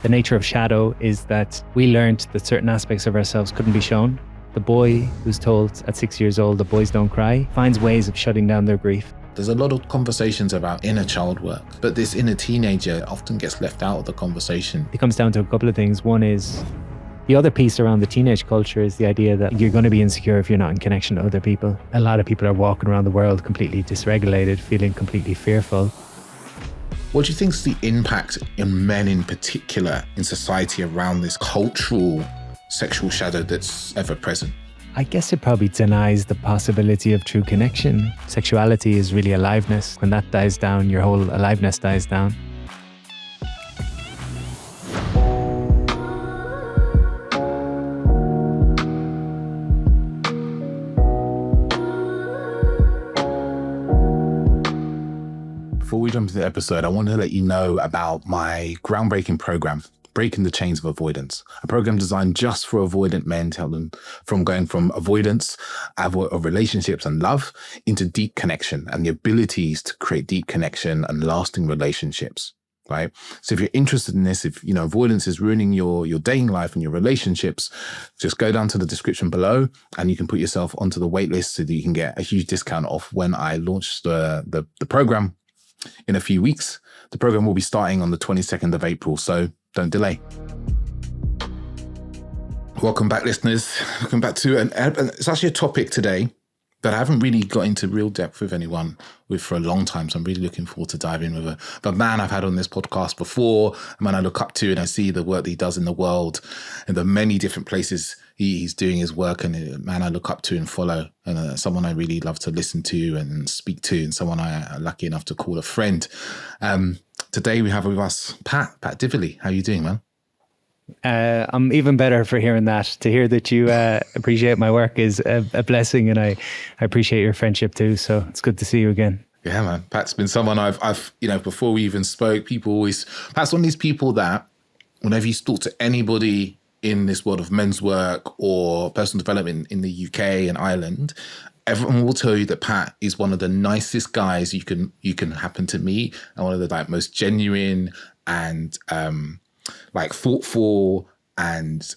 The nature of shadow is that we learned that certain aspects of ourselves couldn't be shown. The boy who's told at 6 years old that boys don't cry finds ways of shutting down their grief. There's a lot of conversations about inner child work, but this inner teenager often gets left out of the conversation. It comes down to a couple of things. One is the other piece around the teenage culture is the idea that you're going to be insecure if you're not in connection to other people. A lot of people are walking around the world completely dysregulated, feeling completely fearful. What do you think is the impact in men in particular in society around this cultural sexual shadow that's ever present? I guess it probably denies the possibility of true connection. Sexuality is really aliveness. When that dies down, your whole aliveness dies down. Before we jump into the episode, I want to let you know about my groundbreaking program, Breaking the Chains of Avoidance, a program designed just for avoidant men to help them from going from avoidance of relationships and love into deep connection and the abilities to create deep connection and lasting relationships, right? So if you're interested in this, if avoidance is ruining your dating life and your relationships, just go down to the description below and you can put yourself onto the wait list so that you can get a huge discount off when I launch the program in a few weeks. The program will be starting on the 22nd of April, so don't delay. Welcome back, listeners. Welcome back to it's actually a topic today that I haven't really got into real depth with anyone with for a long time. So I'm really looking forward to diving with a man I've had on this podcast before, a man I look up to and I see the work that he does in the world and the many different places he's doing his work, and a man I look up to and follow, and someone I really love to listen to and speak to, and someone I'm lucky enough to call a friend. Today we have with us Pat Divilly. How are you doing, man? I'm even better for hearing that. To hear that you appreciate my work is a blessing, and I appreciate your friendship too. So it's good to see you again. Yeah, man. Pat's been someone I've before we even spoke, Pat's one of these people that whenever you talk to anybody in this world of men's work or personal development in the UK and Ireland, everyone will tell you that Pat is one of the nicest guys you can happen to meet, and one of the most genuine and thoughtful, and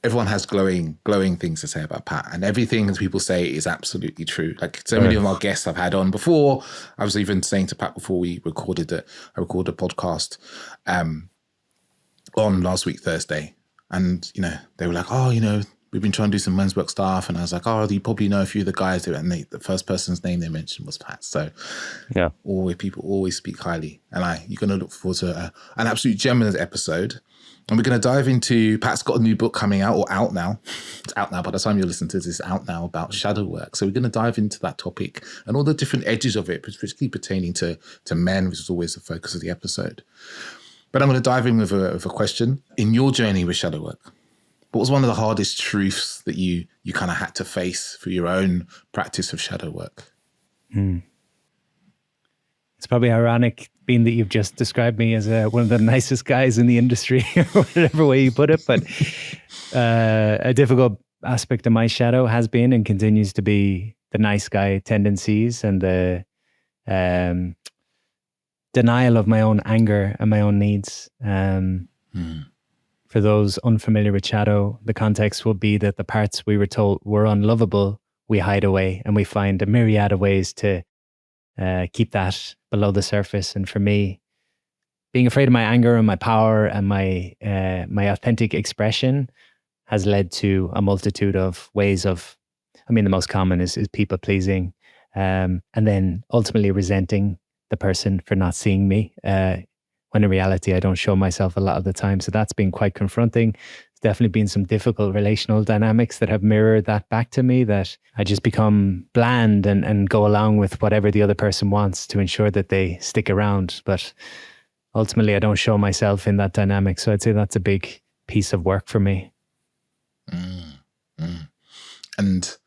everyone has glowing things to say about Pat, and everything that people say is absolutely true. Many of our guests I've had on before, I was even saying to Pat before we recorded it, I recorded a podcast on last week Thursday, and they were like, oh, we've been trying to do some men's work stuff, and I was like, oh, you probably know a few of the guys, and the first person's name they mentioned was Pat. So yeah, people always speak highly, and you're going to look forward to an absolute gem in this episode. And we're going to dive into, Pat's got a new book coming out, or out now. It's out now by the time you listen to this, it's out now, about shadow work. So we're going to dive into that topic and all the different edges of it, particularly pertaining to men, which is always the focus of the episode. But I'm going to dive in with a question. In your journey with shadow work, what was one of the hardest truths that you kind of had to face for your own practice of shadow work? It's probably ironic, being that you've just described me as one of the nicest guys in the industry, or whatever way you put it. But a difficult aspect of my shadow has been and continues to be the nice guy tendencies and the denial of my own anger and my own needs. For those unfamiliar with shadow, the context will be that the parts we were told were unlovable, we hide away, and we find a myriad of ways to keep that below the surface. And for me, being afraid of my anger and my power and my authentic expression has led to a multitude of ways of, the most common is people pleasing, and then ultimately resenting the person for not seeing me, when in reality I don't show myself a lot of the time. So that's been quite confronting. There's definitely been some difficult relational dynamics that have mirrored that back to me, that I just become bland and go along with whatever the other person wants to ensure that they stick around. But ultimately I don't show myself in that dynamic. So I'd say that's a big piece of work for me. And,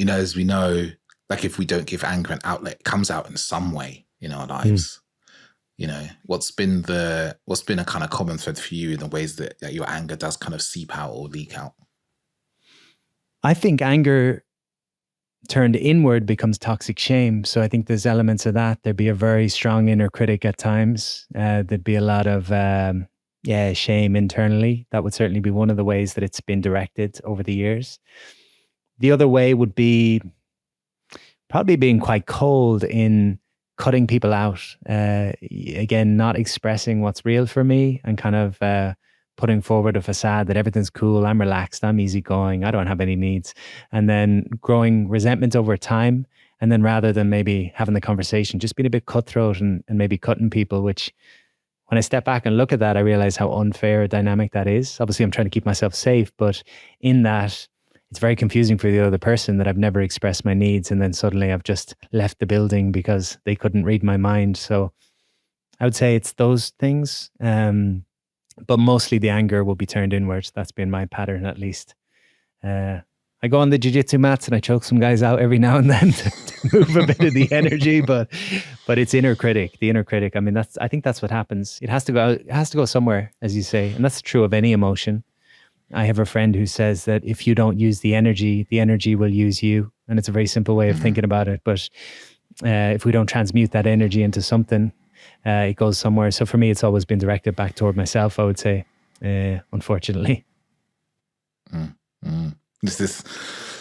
as we know, if we don't give anger an outlet, it comes out in some way in our lives. What's been a kind of common thread for you in the ways that your anger does kind of seep out or leak out? I think anger turned inward becomes toxic shame. So I think there's elements of that. There'd be a very strong inner critic at times. There'd be a lot of Yeah, shame internally. That would certainly be one of the ways that it's been directed over the years. The other way would be probably being quite cold in cutting people out. Again, not expressing what's real for me and kind of putting forward a facade that everything's cool, I'm relaxed, I'm easygoing, I don't have any needs. And then growing resentment over time. And then rather than maybe having the conversation, just being a bit cutthroat and maybe cutting people, which when I step back and look at that, I realize how unfair a dynamic that is. Obviously, I'm trying to keep myself safe, but in that, it's very confusing for the other person that I've never expressed my needs. And then suddenly I've just left the building because they couldn't read my mind. So I would say it's those things. But mostly the anger will be turned inwards. That's been my pattern, at least. I go on the jiu-jitsu mats and I choke some guys out every now and then to move a bit of the energy, but it's the inner critic. I mean, I think that's what happens. It has to go out, it has to go somewhere, as you say. And that's true of any emotion. I have a friend who says that if you don't use the energy will use you. And it's a very simple way of thinking about it. But if we don't transmute that energy into something, it goes somewhere. So for me, it's always been directed back toward myself, I would say, unfortunately. This is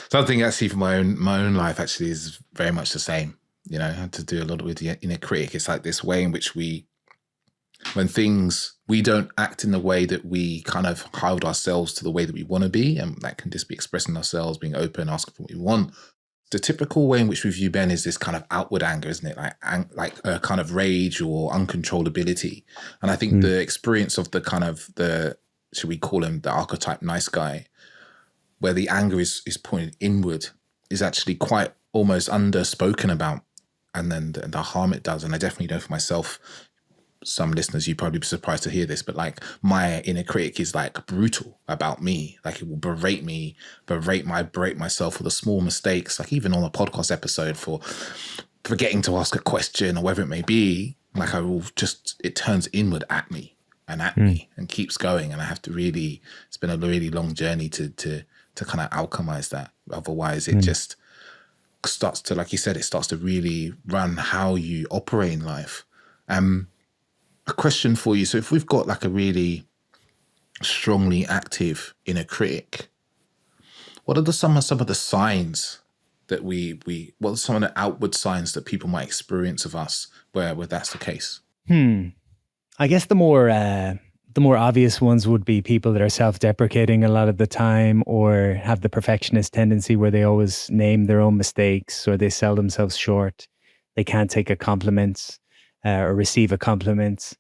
something actually for my own life actually is very much the same. You know, I had to do a lot with the inner critic. It's like this way in which we don't act in the way that we kind of hold ourselves to the way that we want to be, and that can just be expressing ourselves, being open, asking for what we want. The typical way in which we view Ben is this kind of outward anger, isn't it? Like a kind of rage or uncontrollability. And I think the experience of should we call him the archetype nice guy, where the anger is pointed inward, is actually quite almost underspoken about, and then the harm it does. And I definitely know for myself, some listeners, you'd probably be surprised to hear this, but like my inner critic is like brutal about me. Like it will berate myself for the small mistakes, like even on a podcast episode for forgetting to ask a question or whatever it may be. Like it turns inward at me and keeps going. And I have to it's been a really long journey to kind of alchemize that. Otherwise it just starts to, like you said, it starts to really run how you operate in life. A question for you. So if we've got like a really strongly active inner critic, what are some of the signs that what are some of the outward signs that people might experience of us where that's the case? I guess the more obvious ones would be people that are self-deprecating a lot of the time, or have the perfectionist tendency where they always name their own mistakes, or they sell themselves short. They can't take a compliment or receive a compliment.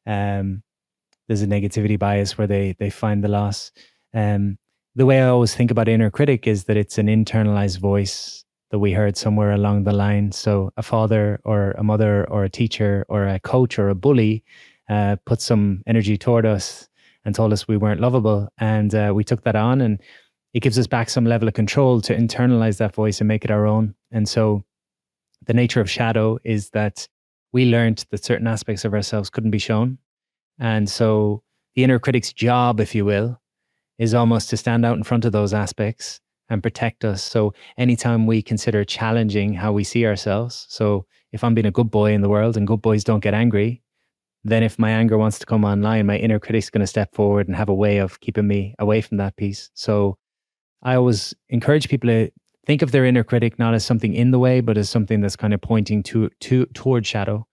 There's a negativity bias where they find the loss. The way I always think about inner critic is that it's an internalized voice that we heard somewhere along the line. So a father or a mother or a teacher or a coach or a bully put some energy toward us and told us we weren't lovable. And we took that on, and it gives us back some level of control to internalize that voice and make it our own. And so the nature of shadow is that we learned that certain aspects of ourselves couldn't be shown. And so the inner critic's job, if you will, is almost to stand out in front of those aspects and protect us. So anytime we consider challenging how we see ourselves, so if I'm being a good boy in the world and good boys don't get angry, then if my anger wants to come online, my inner critic's going to step forward and have a way of keeping me away from that piece. So I always encourage people to think of their inner critic not as something in the way, but as something that's kind of pointing toward shadow,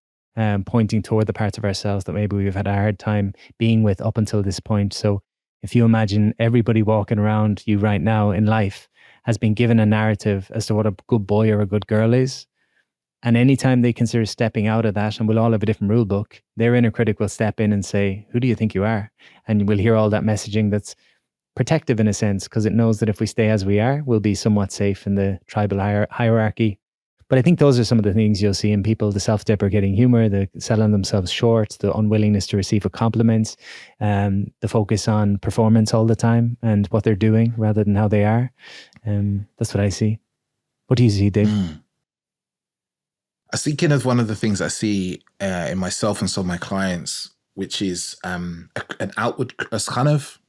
pointing toward the parts of ourselves that maybe we've had a hard time being with up until this point. So if you imagine everybody walking around you right now in life has been given a narrative as to what a good boy or a good girl is, and anytime they consider stepping out of that, and we'll all have a different rule book, their inner critic will step in and say, who do you think you are? And we'll hear all that messaging that's protective in a sense, because it knows that if we stay as we are, we'll be somewhat safe in the tribal hierarchy. But I think those are some of the things you'll see in people: the self-deprecating humor, the selling themselves short, the unwillingness to receive a compliment, the focus on performance all the time and what they're doing rather than how they are. That's what I see. What do you see, Dave? I was thinking of one of the things I see in myself and some of my clients, which is an outward, a kind of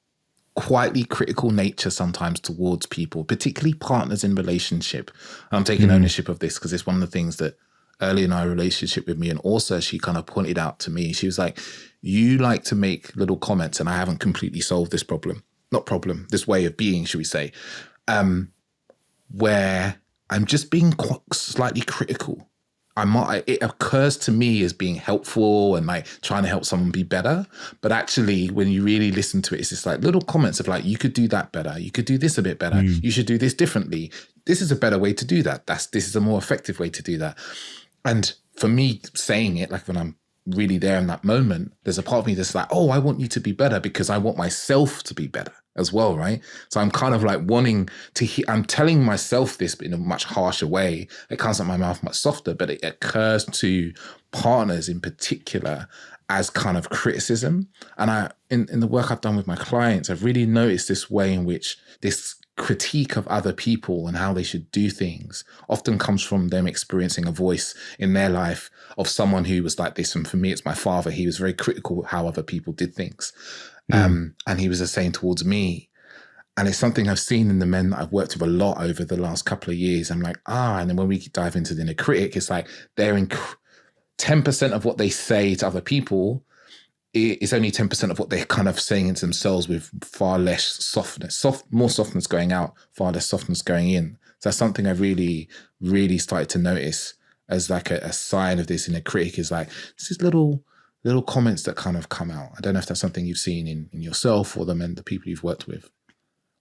quietly critical nature sometimes towards people, particularly partners in relationship. I'm taking ownership of this because it's one of the things that early in our relationship with me. And also she kind of pointed out to me, she was like, you like to make little comments and I haven't completely solved this problem. Not problem, this way of being, should we say, where I'm just being slightly critical. It occurs to me as being helpful and like trying to help someone be better. But actually, when you really listen to it, it's just like little comments of like, you could do that better. You could do this a bit better. You should do this differently. This is a better way to do that. This is a more effective way to do that. And for me saying it, like when I'm really there in that moment, there's a part of me that's like, oh, I want you to be better because I want myself to be better as well, right? So I'm kind of like wanting to I'm telling myself this in a much harsher way. It comes out my mouth much softer, but it occurs to partners in particular as kind of criticism. And in the work I've done with my clients, I've really noticed this way in which this critique of other people and how they should do things often comes from them experiencing a voice in their life of someone who was like this. And for me, it's my father. He was very critical of how other people did things. And he was the same towards me. And it's something I've seen in the men that I've worked with a lot over the last couple of years. I'm like, and then when we dive into the inner critic, it's like they're in 10% of what they say to other people is only 10% of what they're kind of saying into themselves, with far less softness, more softness going out, far less softness going in. So that's something I really, really started to notice as like a sign of this inner critic, is like, this is little comments that kind of come out. I don't know if that's something you've seen in yourself or the people you've worked with.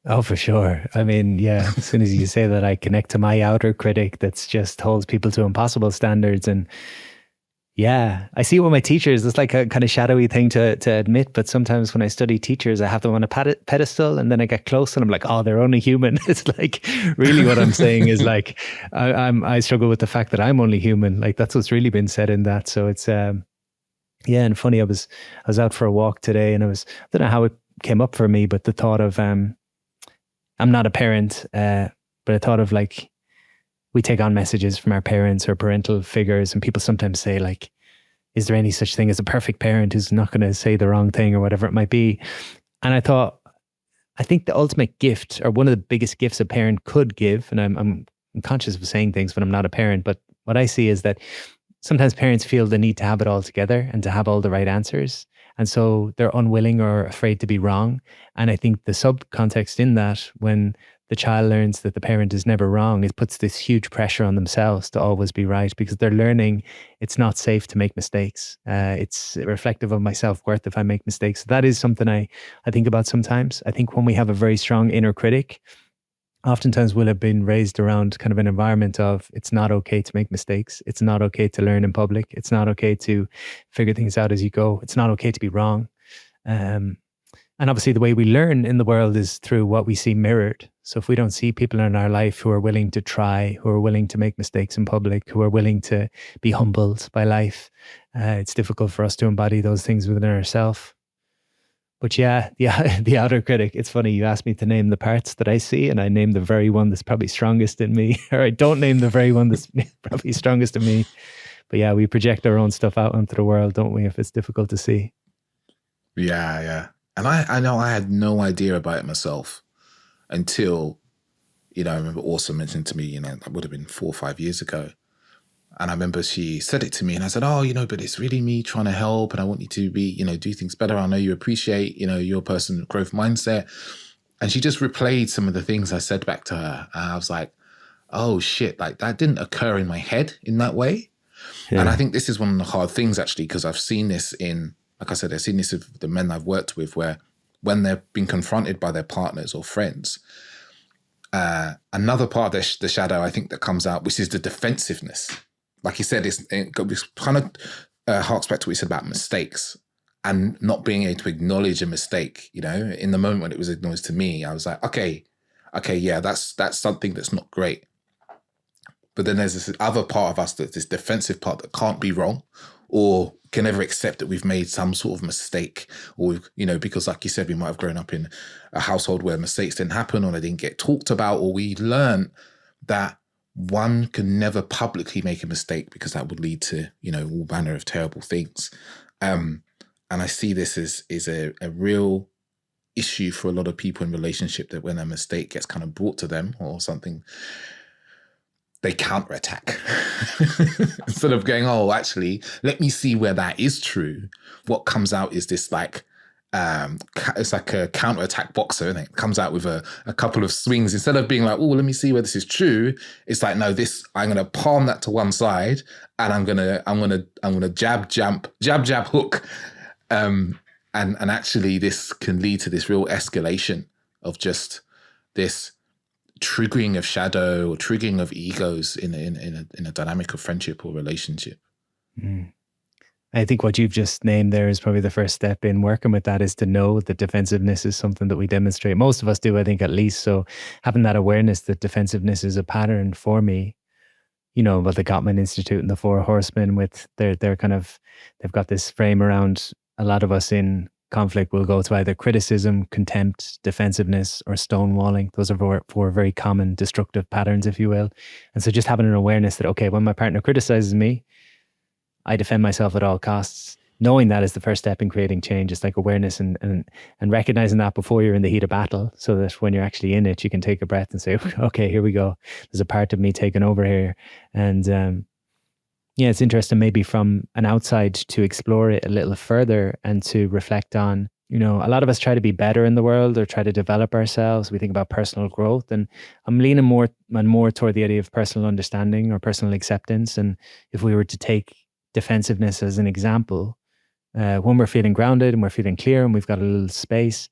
Oh, for sure. I mean, yeah, as soon as you say that, I connect to my outer critic that's just holds people to impossible standards. And yeah, I see it with my teachers. It's like a kind of shadowy thing to admit. But sometimes when I study teachers, I have them on a pedestal and then I get close and I'm like, oh, they're only human. It's like, really what I'm saying is like, I struggle with the fact that I'm only human. Like that's what's really been said in that. So it's, yeah, and funny, I was out for a walk today and I don't know how it came up for me, but the thought of, I'm not a parent, but I thought of like, we take on messages from our parents or parental figures, and people sometimes say like, is there any such thing as a perfect parent who's not going to say the wrong thing or whatever it might be? And I thought, I think the ultimate gift, or one of the biggest gifts a parent could give, and I'm conscious of saying things when I'm not a parent, but what I see is that sometimes parents feel the need to have it all together and to have all the right answers. And so they're unwilling or afraid to be wrong. And I think the subcontext in that, when the child learns that the parent is never wrong, it puts this huge pressure on themselves to always be right, because they're learning it's not safe to make mistakes. It's reflective of my self-worth if I make mistakes. So that is something I think about sometimes. I think when we have a very strong inner critic, oftentimes we'll have been raised around kind of an environment of, it's not okay to make mistakes. It's not okay to learn in public. It's not okay to figure things out as you go. It's not okay to be wrong. And obviously the way we learn in the world is through what we see mirrored. So if we don't see people in our life who are willing to try, who are willing to make mistakes in public, who are willing to be humbled by life, it's difficult for us to embody those things within ourselves. But yeah, the outer critic, it's funny, you asked me to name the parts that I see, and I named the very one that's probably strongest in me, or I don't name the very one that's probably strongest in me. But yeah, we project our own stuff out into the world, don't we, if it's difficult to see. Yeah. And I know I had no idea about it myself until, I remember Orsa mentioned to me, that would have been 4 or 5 years ago. And I remember she said it to me and I said, but it's really me trying to help and I want you to be, do things better. I know you appreciate, your personal growth mindset. And she just replayed some of the things I said back to her. And I was like, oh shit, like that didn't occur in my head in that way. Yeah. And I think this is one of the hard things actually, because I've seen this like I said, I've seen this with the men I've worked with, where when they've been confronted by their partners or friends, another part of the shadow, I think, that comes out, which is the defensiveness. Like you said, it kind of harks back to what you said about mistakes and not being able to acknowledge a mistake. In the moment when it was acknowledged to me, I was like, okay, yeah, that's something that's not great. But then there's this other part of us, this defensive part that can't be wrong or can never accept that we've made some sort of mistake, or, because like you said, we might have grown up in a household where mistakes didn't happen or they didn't get talked about, or we learned that one can never publicly make a mistake because that would lead to, all manner of terrible things. And I see this as a real issue for a lot of people in relationship, that when a mistake gets kind of brought to them or something, they counterattack. Instead of going, oh, actually, let me see where that is true. What comes out is this like, it's like a counterattack boxer, and it comes out with a couple of swings. Instead of being like, oh, let me see where this is true, it's like, no, I'm gonna palm that to one side, and I'm gonna jab, hook, and actually this can lead to this real escalation of just this triggering of shadow or triggering of egos in a dynamic of friendship or relationship. Mm. I think what you've just named there is probably the first step in working with that, is to know that defensiveness is something that we demonstrate. Most of us do, I think, at least. So having that awareness that defensiveness is a pattern for me, you know, about the Gottman Institute and the Four Horsemen, with their kind of, they've got this frame around a lot of us in conflict will go to either criticism, contempt, defensiveness, or stonewalling. Those are four very common destructive patterns, if you will. And so just having an awareness that, okay, when my partner criticizes me, I defend myself at all costs. Knowing that is the first step in creating change. It's like awareness and recognizing that before you're in the heat of battle, so that when you're actually in it, you can take a breath and say, okay, here we go. There's a part of me taking over here. And yeah, it's interesting maybe from an outside to explore it a little further and to reflect on, you know, a lot of us try to be better in the world or try to develop ourselves. We think about personal growth, and I'm leaning more and more toward the idea of personal understanding or personal acceptance. And if we were to take defensiveness as an example, when we're feeling grounded and we're feeling clear and we've got a little space,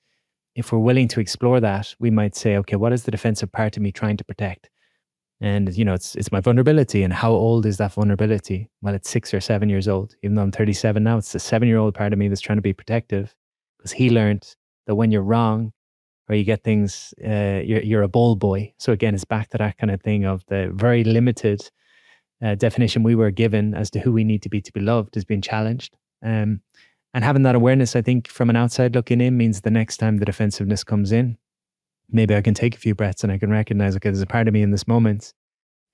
if we're willing to explore that, we might say, okay, what is the defensive part of me trying to protect? And, you know, it's my vulnerability. And how old is that vulnerability? Well, it's 6 or 7 years old. Even though I'm 37 now, it's the 7-year-old part of me that's trying to be protective, because he learned that when you're wrong or you get things, you're a bold boy. So again, it's back to that kind of thing of the very limited definition we were given as to who we need to be loved is being challenged. And having that awareness, I think, from an outside looking in, means the next time the defensiveness comes in, maybe I can take a few breaths and I can recognize, okay, there's a part of me in this moment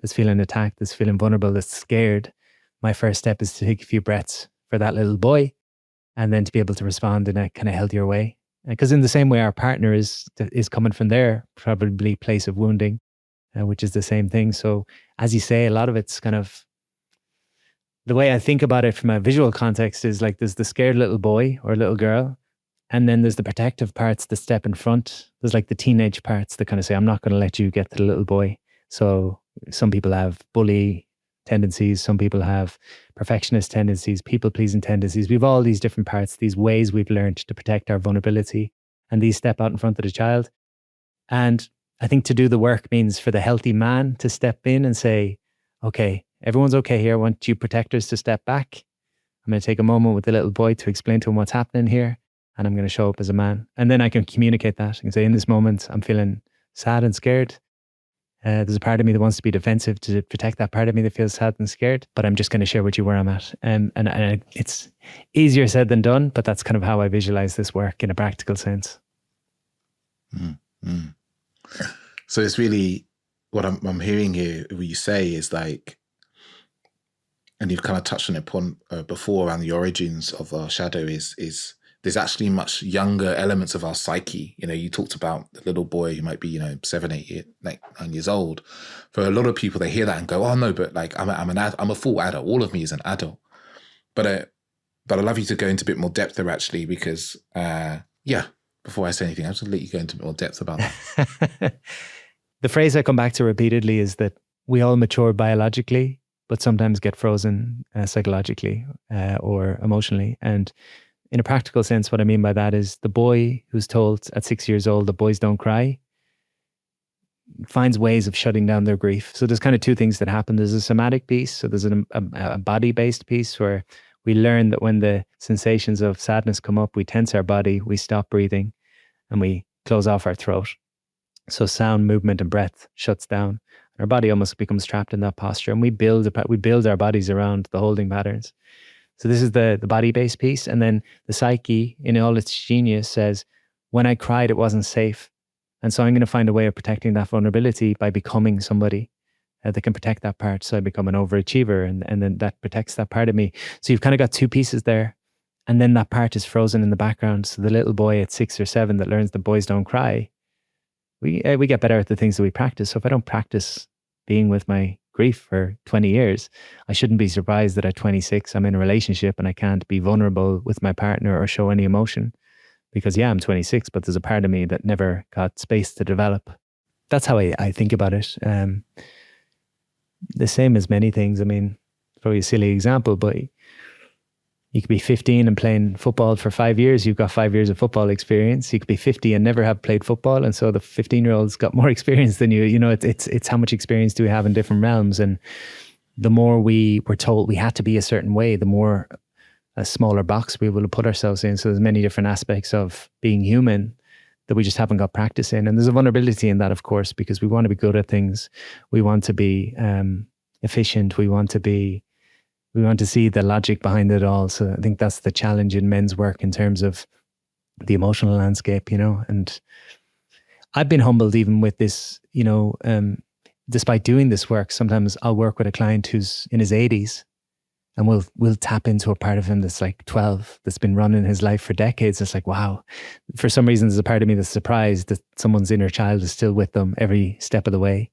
that's feeling attacked, that's feeling vulnerable, that's scared. My first step is to take a few breaths for that little boy, and then to be able to respond in a kind of healthier way. Because in the same way, our partner is coming from their probably place of wounding, which is the same thing. So as you say, a lot of it's kind of, the way I think about it from a visual context is like there's the scared little boy or little girl, and then there's the protective parts that step in front. There's like the teenage parts that kind of say, I'm not going to let you get to the little boy. So some people have bully tendencies. Some people have perfectionist tendencies, people-pleasing tendencies. We've all these different parts, these ways we've learned to protect our vulnerability, and these step out in front of the child. And I think to do the work means for the healthy man to step in and say, okay, everyone's okay here. I want you protectors to step back. I'm going to take a moment with the little boy to explain to him what's happening here. And I'm going to show up as a man. And then I can communicate that. I can say, in this moment, I'm feeling sad and scared. There's a part of me that wants to be defensive to protect that part of me that feels sad and scared. But I'm just going to share with you where I'm at. And it's easier said than done, but that's kind of how I visualize this work in a practical sense. Mm-hmm. So it's really what I'm hearing here, what you say is like, and you've kind of touched on it upon before around the origins of our shadow is there's actually much younger elements of our psyche. You know, you talked about the little boy who might be, 7, 8, 9 years old. For a lot of people, they hear that and go, "Oh no, but like I'm a full adult. All of me is an adult." But I'd love you to go into a bit more depth there, actually, because before I say anything, I'll just let you go into a bit more depth about that. The phrase I come back to repeatedly is that we all mature biologically, but sometimes get frozen psychologically or emotionally. And in a practical sense, what I mean by that is the boy who's told at 6 years old that boys don't cry finds ways of shutting down their grief. So there's kind of two things that happen. There's a somatic piece. So there's a body-based piece where we learn that when the sensations of sadness come up, we tense our body, we stop breathing, and we close off our throat. So sound, movement, and breath shuts down. Our body almost becomes trapped in that posture, and we build our bodies around the holding patterns. So this is the body-based piece. And then the psyche, in all its genius, says, when I cried, it wasn't safe. And so I'm going to find a way of protecting that vulnerability by becoming somebody that can protect that part. So I become an overachiever, and then that protects that part of me. So you've kind of got two pieces there. And then that part is frozen in the background. So the little boy at 6 or 7 that learns that boys don't cry, we get better at the things that we practice. So if I don't practice being with my grief for 20 years. I shouldn't be surprised that at 26, I'm in a relationship and I can't be vulnerable with my partner or show any emotion. Because yeah, I'm 26, but there's a part of me that never got space to develop. That's how I think about it. The same as many things. I mean, probably a silly example, but you could be 15 and playing football for 5 years. You've got 5 years of football experience. You could be 50 and never have played football. And so the 15-year-old's got more experience than you. You know, it's how much experience do we have in different realms. And the more we were told we had to be a certain way, the more a smaller box we will put ourselves in. So there's many different aspects of being human that we just haven't got practice in. And there's a vulnerability in that, of course, because we want to be good at things. We want to be efficient. We want to see the logic behind it all. So I think that's the challenge in men's work in terms of the emotional landscape, you know. And I've been humbled even with this, you know, despite doing this work. Sometimes I'll work with a client who's in his 80s and we'll tap into a part of him that's like 12, that's been running his life for decades. It's like, wow. For some reason, there's a part of me that's surprised that someone's inner child is still with them every step of the way.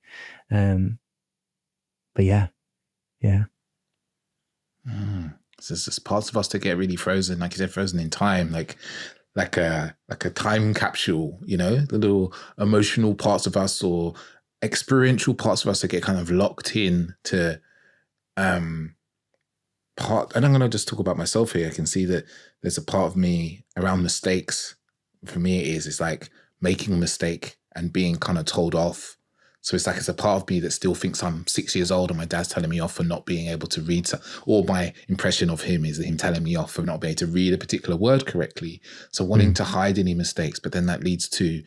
But yeah. So there's parts of us that get really frozen, like you said, frozen in time, like a time capsule, you know, the little emotional parts of us or experiential parts of us that get kind of locked in to part. And I'm going to just talk about myself here. I can see that there's a part of me around mistakes. For me, it's like making a mistake and being kind of told off. So it's like it's a part of me that still thinks I'm 6 years old and my dad's telling me off for not being able to read. Or my impression of him is him telling me off for not being able to read a particular word correctly. So wanting to hide any mistakes, but then that leads to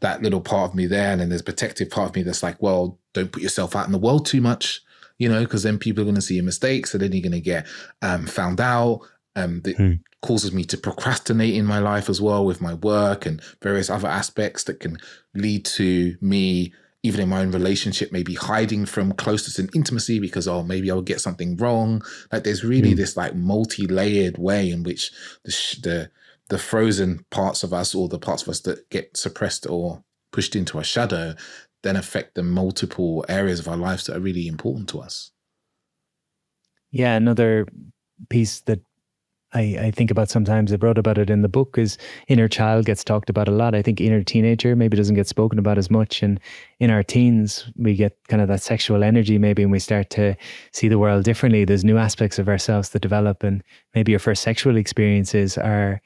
that little part of me there. And then there's a protective part of me that's like, well, don't put yourself out in the world too much, you know, because then people are going to see your mistakes. So then you're going to get found out. That causes me to procrastinate in my life as well with my work and various other aspects that can lead to me, even in my own relationship, maybe hiding from closeness and intimacy because, oh, maybe I'll get something wrong. Like there's really this like multi-layered way in which the frozen parts of us or the parts of us that get suppressed or pushed into a shadow then affect the multiple areas of our lives that are really important to us. Yeah, another piece that I think about sometimes, I wrote about it in the book, is inner child gets talked about a lot. I think inner teenager maybe doesn't get spoken about as much. And in our teens, we get kind of that sexual energy maybe, and we start to see the world differently. There's new aspects of ourselves that develop, and maybe your first sexual experiences are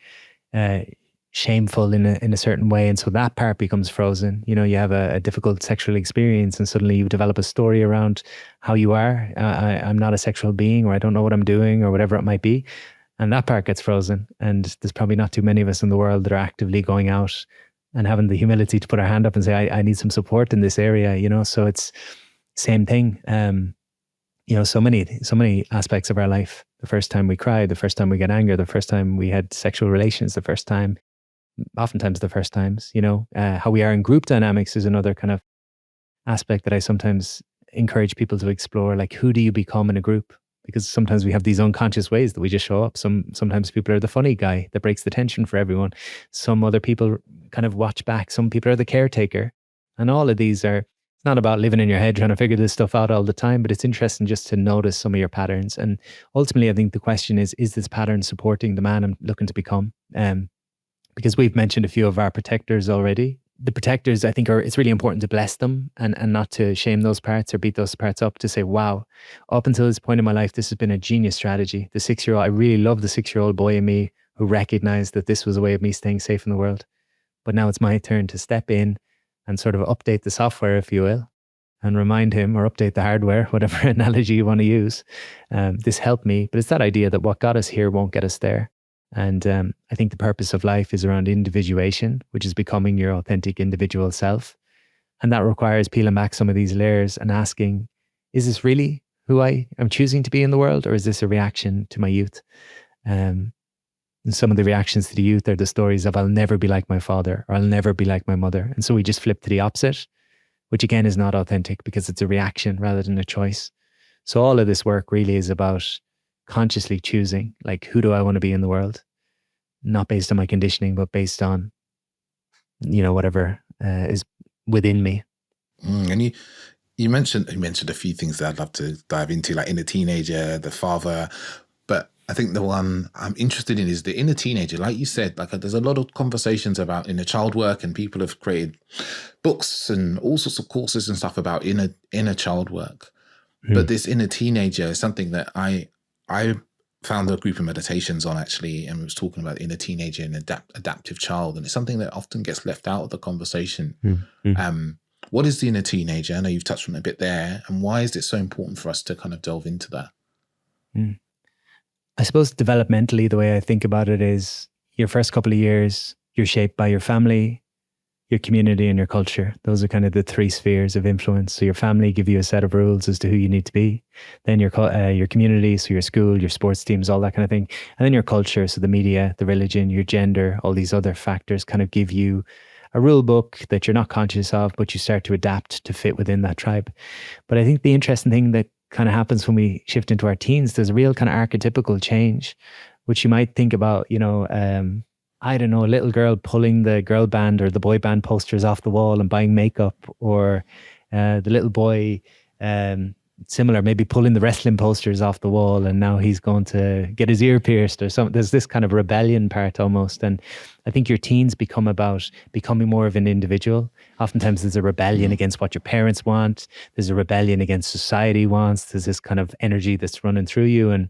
shameful in a certain way. And so that part becomes frozen. You know, you have a difficult sexual experience and suddenly you develop a story around how you are. I'm not a sexual being, or I don't know what I'm doing, or whatever it might be. And that part gets frozen. And there's probably not too many of us in the world that are actively going out and having the humility to put our hand up and say, I need some support in this area, you know? So it's same thing. You know, so many aspects of our life. The first time we cried, the first time we got anger, the first time we had sexual relations, oftentimes the first times, you know, how we are in group dynamics is another kind of aspect that I sometimes encourage people to explore. Like, who do you become in a group? Because sometimes we have these unconscious ways that we just show up. Sometimes people are the funny guy that breaks the tension for everyone. Some other people kind of watch back. Some people are the caretaker. And all of these are, it's not about living in your head trying to figure this stuff out all the time, but it's interesting just to notice some of your patterns. And ultimately, I think the question is this pattern supporting the man I'm looking to become? Because we've mentioned a few of our protectors already. The protectors, I think, it's really important to bless them and not to shame those parts or beat those parts up, to say, wow, up until this point in my life, this has been a genius strategy. The 6-year-old, I really love the 6-year-old boy in me who recognized that this was a way of me staying safe in the world. But now it's my turn to step in and sort of update the software, if you will, and remind him, or update the hardware, whatever analogy you want to use. This helped me, but it's that idea that what got us here won't get us there. And I think the purpose of life is around individuation, which is becoming your authentic individual self. And that requires peeling back some of these layers and asking, is this really who I am choosing to be in the world? Or is this a reaction to my youth? And some of the reactions to the youth are the stories of, I'll never be like my father, or I'll never be like my mother. And so we just flip to the opposite, which again is not authentic because it's a reaction rather than a choice. So all of this work really is about consciously choosing, like, who do I want to be in the world? Not based on my conditioning, but based on, you know, whatever is within me. And You mentioned a few things that I'd love to dive into, like inner teenager, the father. But I think the one I'm interested in is the inner teenager. Like you said, like there's a lot of conversations about inner child work, and people have created books and all sorts of courses and stuff about inner child work. But this inner teenager is something that I found a group of meditations on, actually, and was talking about inner teenager and adaptive child, and it's something that often gets left out of the conversation. What is the inner teenager? I know you've touched on it a bit there, and why is it so important for us to kind of delve into that? I suppose developmentally, the way I think about it is your first couple of years, you're shaped by your family, your community, and your culture. Those are kind of the three spheres of influence. So your family give you a set of rules as to who you need to be. Then your community, so your school, your sports teams, all that kind of thing. And then your culture, so the media, the religion, your gender, all these other factors kind of give you a rule book that you're not conscious of, but you start to adapt to fit within that tribe. But I think the interesting thing that kind of happens when we shift into our teens, there's a real kind of archetypical change, which you might think about, I don't know, a little girl pulling the girl band or the boy band posters off the wall and buying makeup, or the little boy, similar, maybe pulling the wrestling posters off the wall and now he's going to get his ear pierced or something. There's this kind of rebellion part almost. And I think your teens become about becoming more of an individual. Oftentimes there's a rebellion against what your parents want. There's a rebellion against society wants. There's this kind of energy that's running through you. And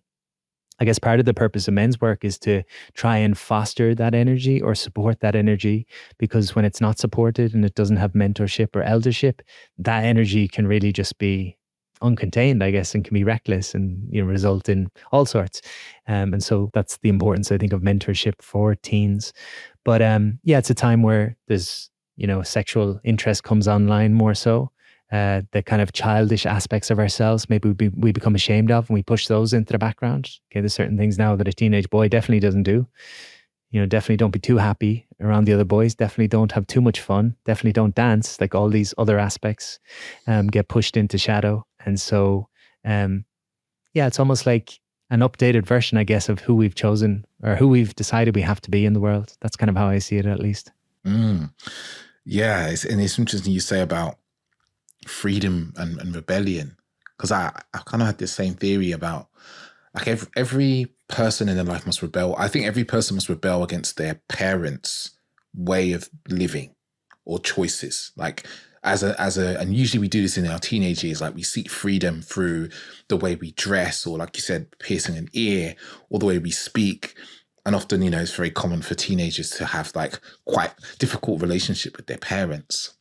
I guess part of the purpose of men's work is to try and foster that energy or support that energy, because when it's not supported and it doesn't have mentorship or eldership, that energy can really just be uncontained, I guess, and can be reckless and result in all sorts. And so that's the importance, I think, of mentorship for teens. But it's a time where there's sexual interest comes online more so. The kind of childish aspects of ourselves, maybe we become ashamed of, and we push those into the background. Okay, there's certain things now that a teenage boy definitely doesn't do. Definitely don't be too happy around the other boys. Definitely don't have too much fun. Definitely don't dance. Like all these other aspects get pushed into shadow. And so, it's almost like an updated version, I guess, of who we've chosen or who we've decided we have to be in the world. That's kind of how I see it, at least. Yeah, it's interesting you say about freedom and rebellion, because I kind of had this same theory about like every person in their life must rebel. I think every person must rebel against their parents' way of living or choices. Like and usually we do this in our teenage years, like we seek freedom through the way we dress, or like you said, piercing an ear, or the way we speak. And often, it's very common for teenagers to have like quite difficult relationship with their parents.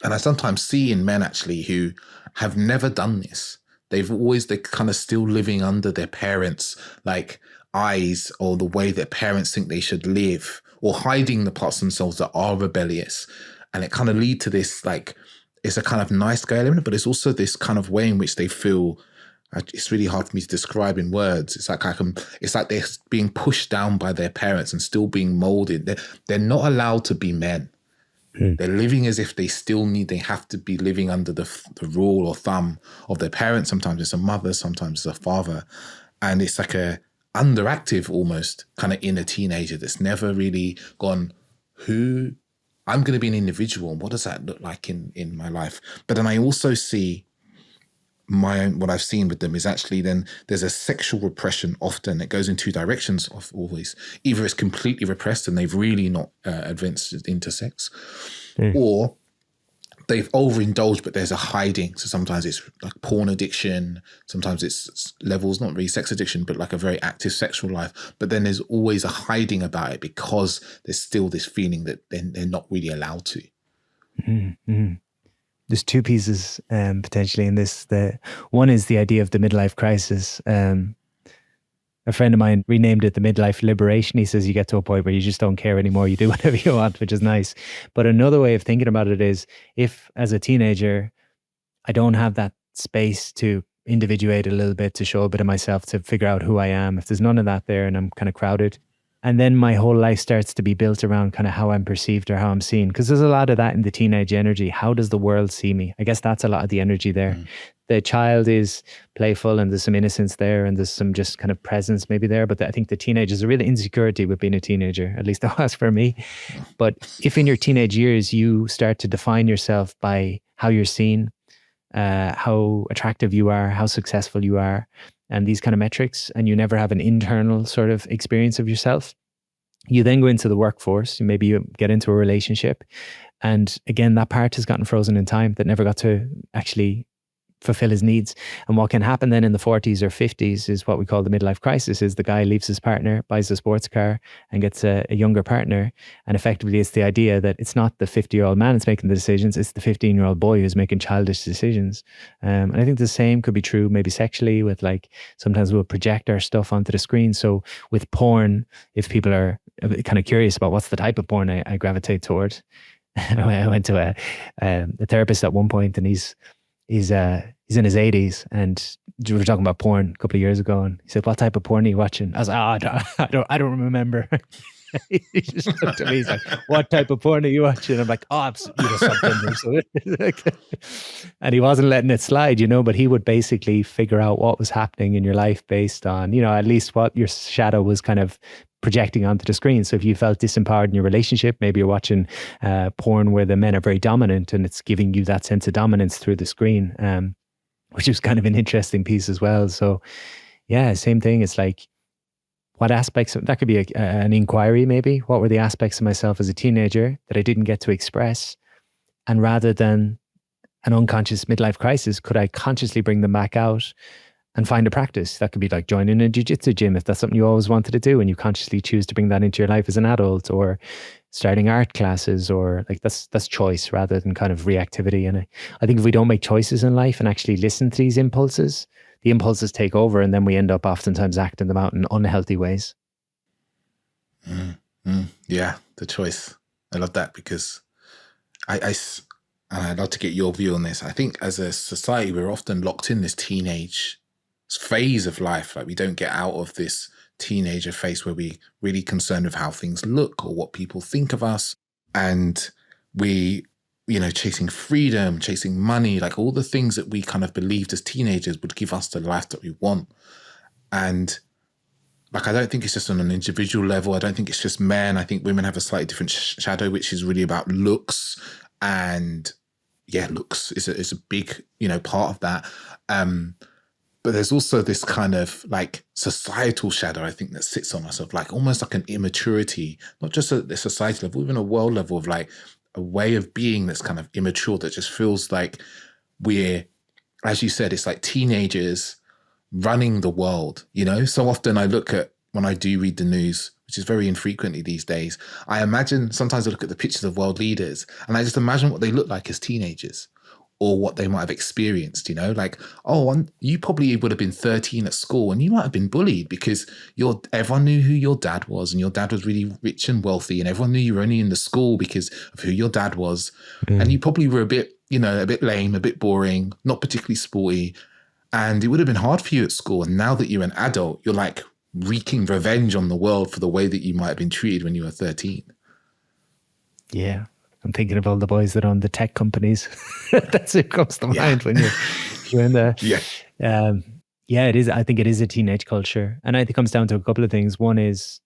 And I sometimes see in men actually who have never done this. They're kind of still living under their parents' like eyes, or the way their parents think they should live, or hiding the parts of themselves that are rebellious. And it kind of lead to this, like, it's a kind of nice guy element, but it's also this kind of way in which they feel, it's really hard for me to describe in words. It's like it's like they're being pushed down by their parents and still being molded. They're not allowed to be men. They're living as if they have to be living under the rule or thumb of their parents. Sometimes it's a mother, sometimes it's a father. And it's like a underactive almost kind of inner teenager that's never really gone, I'm going to be an individual. And what does that look like in my life? But then I also see what I've seen with them is actually then there's a sexual repression often. It goes in two directions always. Either it's completely repressed and they've really not advanced into sex, or they've overindulged, but there's a hiding. So sometimes it's like porn addiction. Sometimes it's levels, not really sex addiction, but like a very active sexual life. But then there's always a hiding about it because there's still this feeling that they're not really allowed to. Mm-hmm. There's two pieces potentially in this. One is the idea of the midlife crisis. A friend of mine renamed it the midlife liberation. He says you get to a point where you just don't care anymore. You do whatever you want, which is nice. But another way of thinking about it is, if as a teenager, I don't have that space to individuate a little bit, to show a bit of myself, to figure out who I am, if there's none of that there and I'm kind of crowded, and then my whole life starts to be built around kind of how I'm perceived or how I'm seen. Because there's a lot of that in the teenage energy. How does the world see me? I guess that's a lot of the energy there. The child is playful and there's some innocence there and there's some just kind of presence maybe there. But I think the teenage is a real insecurity with being a teenager. At least that was for me. But if in your teenage years you start to define yourself by how you're seen, how attractive you are, how successful you are, and these kind of metrics, and you never have an internal sort of experience of yourself, you then go into the workforce, maybe you get into a relationship, and again, that part has gotten frozen in time, that never got to actually fulfill his needs. And what can happen then in the 40s or 50s is what we call the midlife crisis. Is the guy leaves his partner, buys a sports car, and gets a younger partner. And effectively, it's the idea that it's not the 50-year-old man that's making the decisions, it's the 15-year-old boy who's making childish decisions. And I think the same could be true maybe sexually, with like, sometimes we'll project our stuff onto the screen. So with porn, if people are kind of curious about what's the type of porn I gravitate toward, I went to a therapist at one point, and he's in his 80s, and we were talking about porn a couple of years ago, and he said, "What type of porn are you watching?" I was like, "Oh, I don't remember." He just looked at me. He's like, "What type of porn are you watching?" I'm like, "Oh, I'm something." And he wasn't letting it slide, but he would basically figure out what was happening in your life based on, at least what your shadow was kind of projecting onto the screen. So if you felt disempowered in your relationship, maybe you're watching porn where the men are very dominant, and it's giving you that sense of dominance through the screen, which is kind of an interesting piece as well. So yeah, same thing. It's like, what aspects that could be an inquiry, maybe. What were the aspects of myself as a teenager that I didn't get to express? And rather than an unconscious midlife crisis, could I consciously bring them back out and find a practice? That could be like joining a jiu-jitsu gym, if that's something you always wanted to do, and you consciously choose to bring that into your life as an adult, or starting art classes, or like that's choice rather than kind of reactivity. And I think if we don't make choices in life and actually listen to these impulses, the impulses take over, and then we end up oftentimes acting them out in unhealthy ways. Yeah, the choice. I love that, because and I'd love to get your view on this. I think as a society, we're often locked in this teenage phase of life. Like, we don't get out of this teenager phase where we're really concerned with how things look or what people think of us. And we, chasing freedom, chasing money, like all the things that we kind of believed as teenagers would give us the life that we want. And like, I don't think it's just on an individual level. I don't think it's just men. I think women have a slightly different shadow, which is really about looks. And yeah, looks is a big, part of that. But there's also this kind of like societal shadow, I think, that sits on us, of like almost like an immaturity, not just at the society level, even a world level, of like a way of being that's kind of immature, that just feels like we're, as you said, it's like teenagers running the world, So often I look at, when I do read the news, which is very infrequently these days, sometimes I look at the pictures of world leaders, and I just imagine what they look like as teenagers, or what they might have experienced, like, you probably would have been 13 at school, and you might have been bullied because everyone knew who your dad was, and your dad was really rich and wealthy, and everyone knew you were only in the school because of who your dad was. And you probably were a bit lame, a bit boring, not particularly sporty, and it would have been hard for you at school. And now that you're an adult, you're like wreaking revenge on the world for the way that you might have been treated when you were 13. Yeah. I'm thinking of all the boys that own the tech companies. That's what comes to mind when you're in there. Yeah, it is. I think it is a teenage culture. And I think it comes down to a couple of things. One is,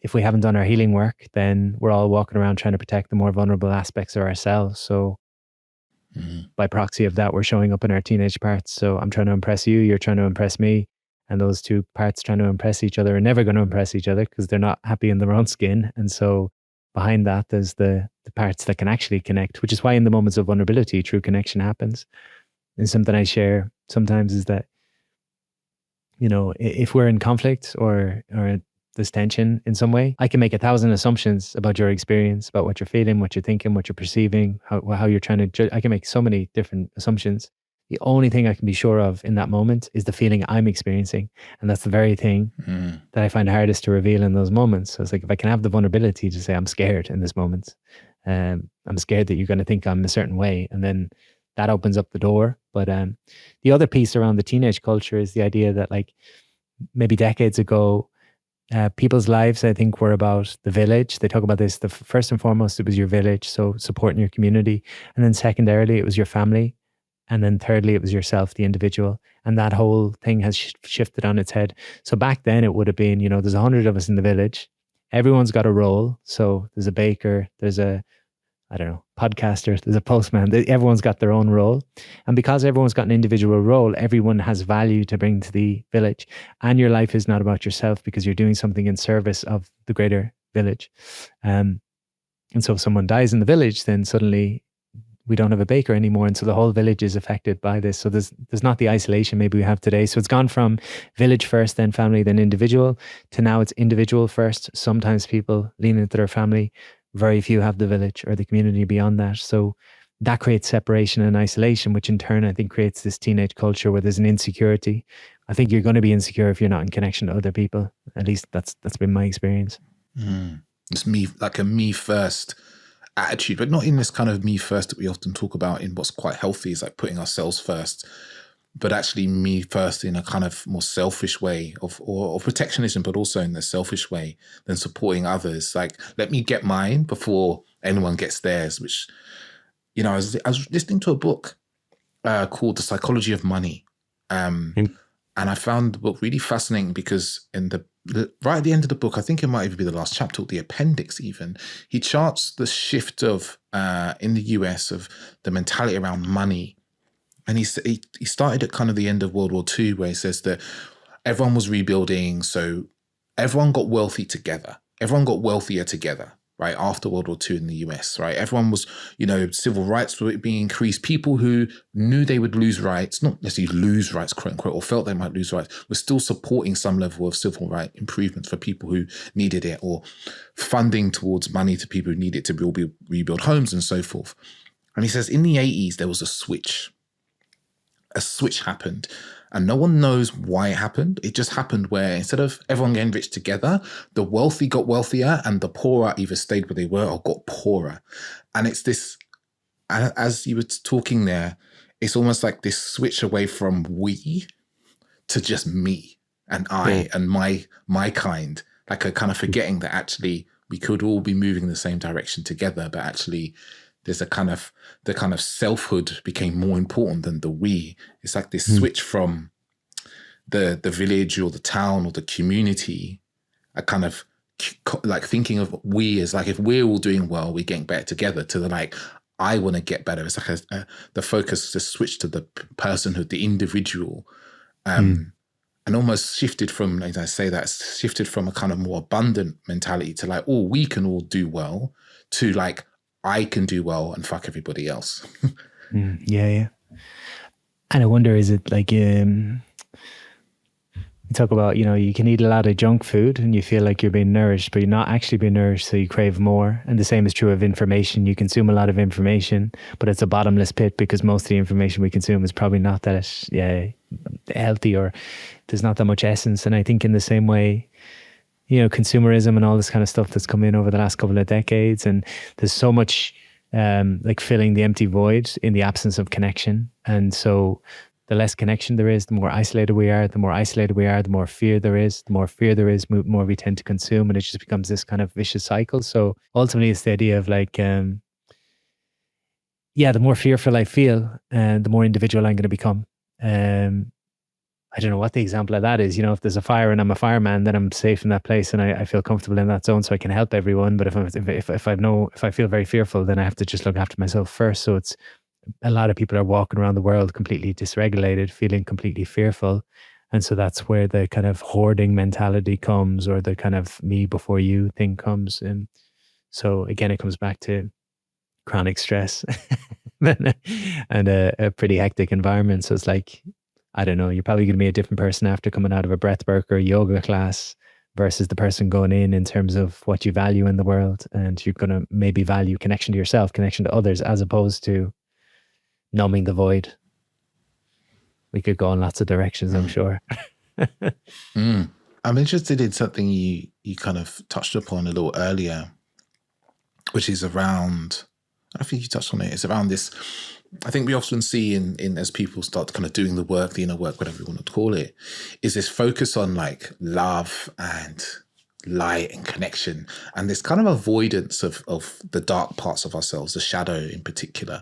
if we haven't done our healing work, then we're all walking around trying to protect the more vulnerable aspects of ourselves. So by proxy of that, we're showing up in our teenage parts. So I'm trying to impress you, you're trying to impress me. And those two parts trying to impress each other are never going to impress each other, because they're not happy in their own skin. And so behind that, there's the parts that can actually connect, which is why in the moments of vulnerability, true connection happens. And something I share sometimes is that, if we're in conflict or there's tension in some way, I can make 1,000 assumptions about your experience, about what you're feeling, what you're thinking, what you're perceiving, how you're trying to judge. I can make so many different assumptions. The only thing I can be sure of in that moment is the feeling I'm experiencing. And that's the very thing that I find hardest to reveal in those moments. So it's like, if I can have the vulnerability to say, I'm scared in this moment. I'm scared that you're going to think I'm a certain way. And then that opens up the door. But the other piece around the teenage culture is the idea that, like, maybe decades ago, people's lives, I think, were about the village. They talk about this. First and foremost, it was your village. So supporting your community. And then secondarily, it was your family. And then thirdly, it was yourself, the individual. And that whole thing has shifted on its head. So back then it would have been, there's 100 of us in the village. Everyone's got a role. So there's a baker, there's a I don't know, podcaster, there's a postman. Everyone's got their own role. And because everyone's got an individual role, everyone has value to bring to the village. And your life is not about yourself because you're doing something in service of the greater village. And so if someone dies in the village, then suddenly we don't have a baker anymore. And so the whole village is affected by this. So there's not the isolation maybe we have today. So it's gone from village first, then family, then individual, to now it's individual first. Sometimes people lean into their family. Very few have the village or the community beyond that. So that creates separation and isolation, which in turn, I think, creates this teenage culture where there's an insecurity. I think you're going to be insecure if you're not in connection to other people. At least that's been my experience. It's me, like a me first attitude, but not in this kind of me first that we often talk about in what's quite healthy, is like putting ourselves first, but actually me first in a kind of more selfish way or protectionism, but also in the selfish way than supporting others. Like, let me get mine before anyone gets theirs, which, you know, I was listening to a book called The Psychology of Money. And I found the book really fascinating because right at the end of the book, I think it might even be the last chapter, or the appendix even, he charts the shift of, in the US, of the mentality around money. And he started at kind of the end of World War II, where he says that everyone was rebuilding. So everyone got wealthy together. Everyone got wealthier together, right? After World War II in the US, right? Everyone was, you know, civil rights were being increased. People who knew they would lose rights, not necessarily lose rights, quote unquote, or felt they might lose rights, were still supporting some level of civil right improvements for people who needed it, or funding towards money to people who needed to rebuild homes and so forth. And he says in the 80s, there was a switch. A switch happened, and no one knows why it happened. It just happened where instead of everyone getting rich together, the wealthy got wealthier and the poorer either stayed where they were or got poorer. And it's this, as you were talking there, it's almost like this switch away from we to just me and I and my kind, like a kind of forgetting that actually we could all be moving in the same direction together, but actually there's the kind of selfhood became more important than the we. It's like this switch from the village or the town or the community, a kind of like thinking of we as like, if we're all doing well, we're getting better together, to the like, I want to get better. It's like the focus just switched to the personhood, the individual, and almost shifted from, as I say, that shifted from a kind of more abundant mentality to like, oh, we can all do well, to like, I can do well and fuck everybody else. Yeah. And I wonder, is it like, you talk about, you know, you can eat a lot of junk food and you feel like you're being nourished, but you're not actually being nourished, so you crave more. And the same is true of information. You consume a lot of information, but it's a bottomless pit because most of the information we consume is probably not that healthy, or there's not that much essence. And I think in the same way, you know, consumerism and all this kind of stuff that's come in over the last couple of decades, and there's so much like filling the empty void in the absence of connection. And so the less connection there is, the more isolated we are. The more isolated we are, the more fear there is. The more fear there is, the more we tend to consume, and it just becomes this kind of vicious cycle. So ultimately it's the idea of like, the more fearful I feel, the more individual I'm going to become. I don't know what the example of that is. You know, if there's a fire and I'm a fireman, then I'm safe in that place and I feel comfortable in that zone, so I can help everyone. But if I feel very fearful, then I have to just look after myself first. So it's, a lot of people are walking around the world completely dysregulated, feeling completely fearful. And so that's where the kind of hoarding mentality comes, or the kind of me before you thing comes. And so again, it comes back to chronic stress and a pretty hectic environment. So it's like, I don't know, you're probably going to be a different person after coming out of a breathwork or yoga class versus the person going in terms of what you value in the world. And you're going to maybe value connection to yourself, connection to others, as opposed to numbing the void. We could go in lots of directions, I'm sure. I'm interested in something you kind of touched upon a little earlier, which is around, I think you touched on it, it's around this, I think we often see in as people start kind of doing the work, the inner work, whatever you want to call it, is this focus on like love and light and connection, and this kind of avoidance of the dark parts of ourselves, the shadow in particular.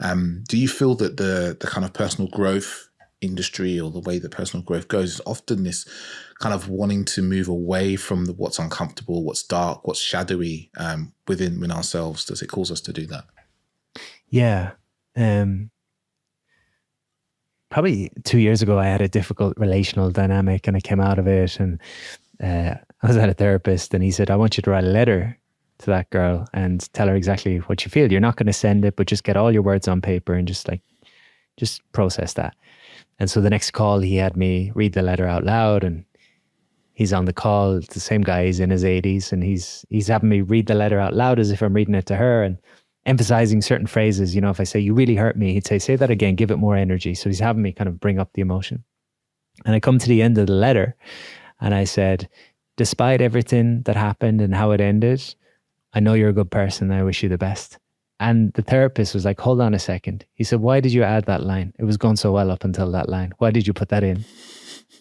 Do you feel that the kind of personal growth industry or the way that personal growth goes is often this kind of wanting to move away from what's uncomfortable, what's dark, what's shadowy within ourselves. Does it cause us to do that? Yeah. Probably 2 years ago, I had a difficult relational dynamic and I came out of it. And I was at a therapist and he said, I want you to write a letter to that girl and tell her exactly what you feel. You're not going to send it, but just get all your words on paper and just process that. And so the next call, he had me read the letter out loud, and he's on the call. It's the same guy, he's in his 80s, and he's having me read the letter out loud as if I'm reading it to her and emphasizing certain phrases. You know, if I say, you really hurt me, he'd say that again, give it more energy. So he's having me kind of bring up the emotion. And I come to the end of the letter and I said, despite everything that happened and how it ended, I know you're a good person and I wish you the best. And the therapist was like, hold on a second. He said, why did you add that line? It was going so well up until that line. Why did you put that in?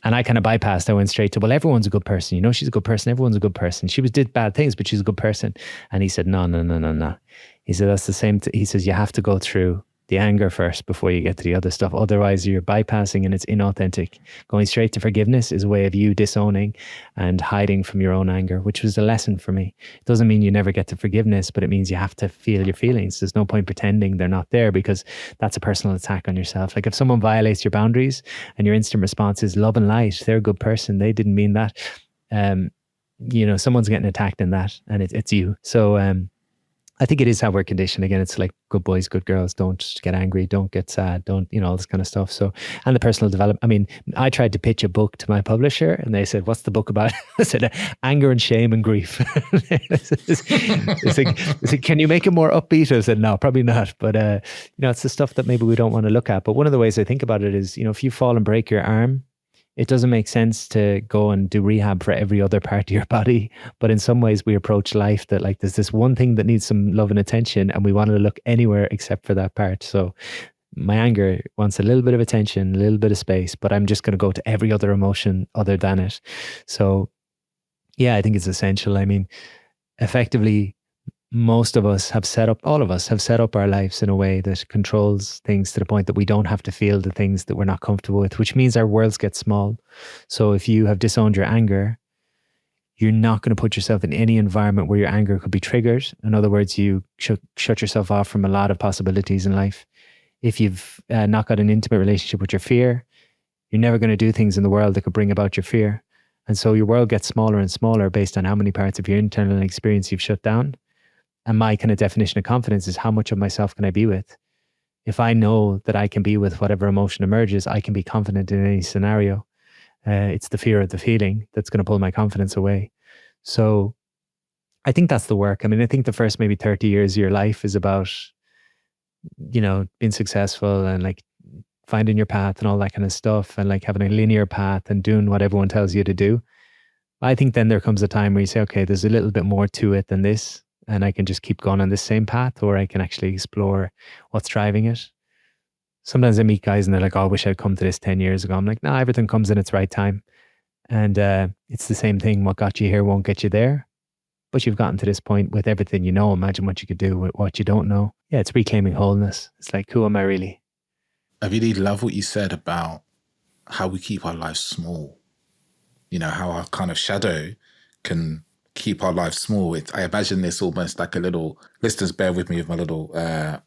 And I kind of bypassed. I went straight to, well, everyone's a good person. You know, she's a good person. Everyone's a good person. She did bad things, but she's a good person. And he said, no. He said, that's the same. He says, you have to go through the anger first before you get to the other stuff. Otherwise, you're bypassing and it's inauthentic. Going straight to forgiveness is a way of you disowning and hiding from your own anger, which was a lesson for me. It doesn't mean you never get to forgiveness, but it means you have to feel your feelings. There's no point pretending they're not there, because that's a personal attack on yourself. Like if someone violates your boundaries and your instant response is love and light, they're a good person, they didn't mean that. You know, someone's getting attacked in that, and it's you. So I think it is how we're conditioned. Again, it's like good boys, good girls, don't get angry, don't get sad, don't, you know, all this kind of stuff. So, and the personal development. I mean, I tried to pitch a book to my publisher and they said, what's the book about? I said, anger and shame and grief. It's like, can you make it more upbeat? I said, no, probably not. But, you know, it's the stuff that maybe we don't want to look at. But one of the ways I think about it is, you know, if you fall and break your arm, it doesn't make sense to go and do rehab for every other part of your body. But in some ways we approach life that like, there's this one thing that needs some love and attention and we want to look anywhere except for that part. So my anger wants a little bit of attention, a little bit of space, but I'm just going to go to every other emotion other than it. So yeah, I think it's essential. I mean, effectively, most of us have set up, all of us have set up our lives in a way that controls things to the point that we don't have to feel the things that we're not comfortable with, which means our worlds get small. So if you have disowned your anger, you're not going to put yourself in any environment where your anger could be triggered. In other words, you shut yourself off from a lot of possibilities in life. If you've not got an intimate relationship with your fear, you're never going to do things in the world that could bring about your fear. And so your world gets smaller and smaller based on how many parts of your internal experience you've shut down. And my kind of definition of confidence is how much of myself can I be with? If I know that I can be with whatever emotion emerges, I can be confident in any scenario. It's the fear of the feeling that's going to pull my confidence away. So I think that's the work. I mean, I think the first maybe 30 years of your life is about, you know, being successful and like finding your path and all that kind of stuff, and like having a linear path and doing what everyone tells you to do. I think then there comes a time where you say, okay, there's a little bit more to it than this. And I can just keep going on this same path, or I can actually explore what's driving it. Sometimes I meet guys and they're like, oh, I wish I'd come to this 10 years ago. I'm like, nah, everything comes in its right time. And it's the same thing. What got you here won't get you there. But you've gotten to this point with everything you know. Imagine what you could do with what you don't know. Yeah, it's reclaiming wholeness. It's like, who am I really? I really love what you said about how we keep our lives small. You know, how our kind of shadow can keep our lives small. I imagine this almost like a little, listeners bear with me with my little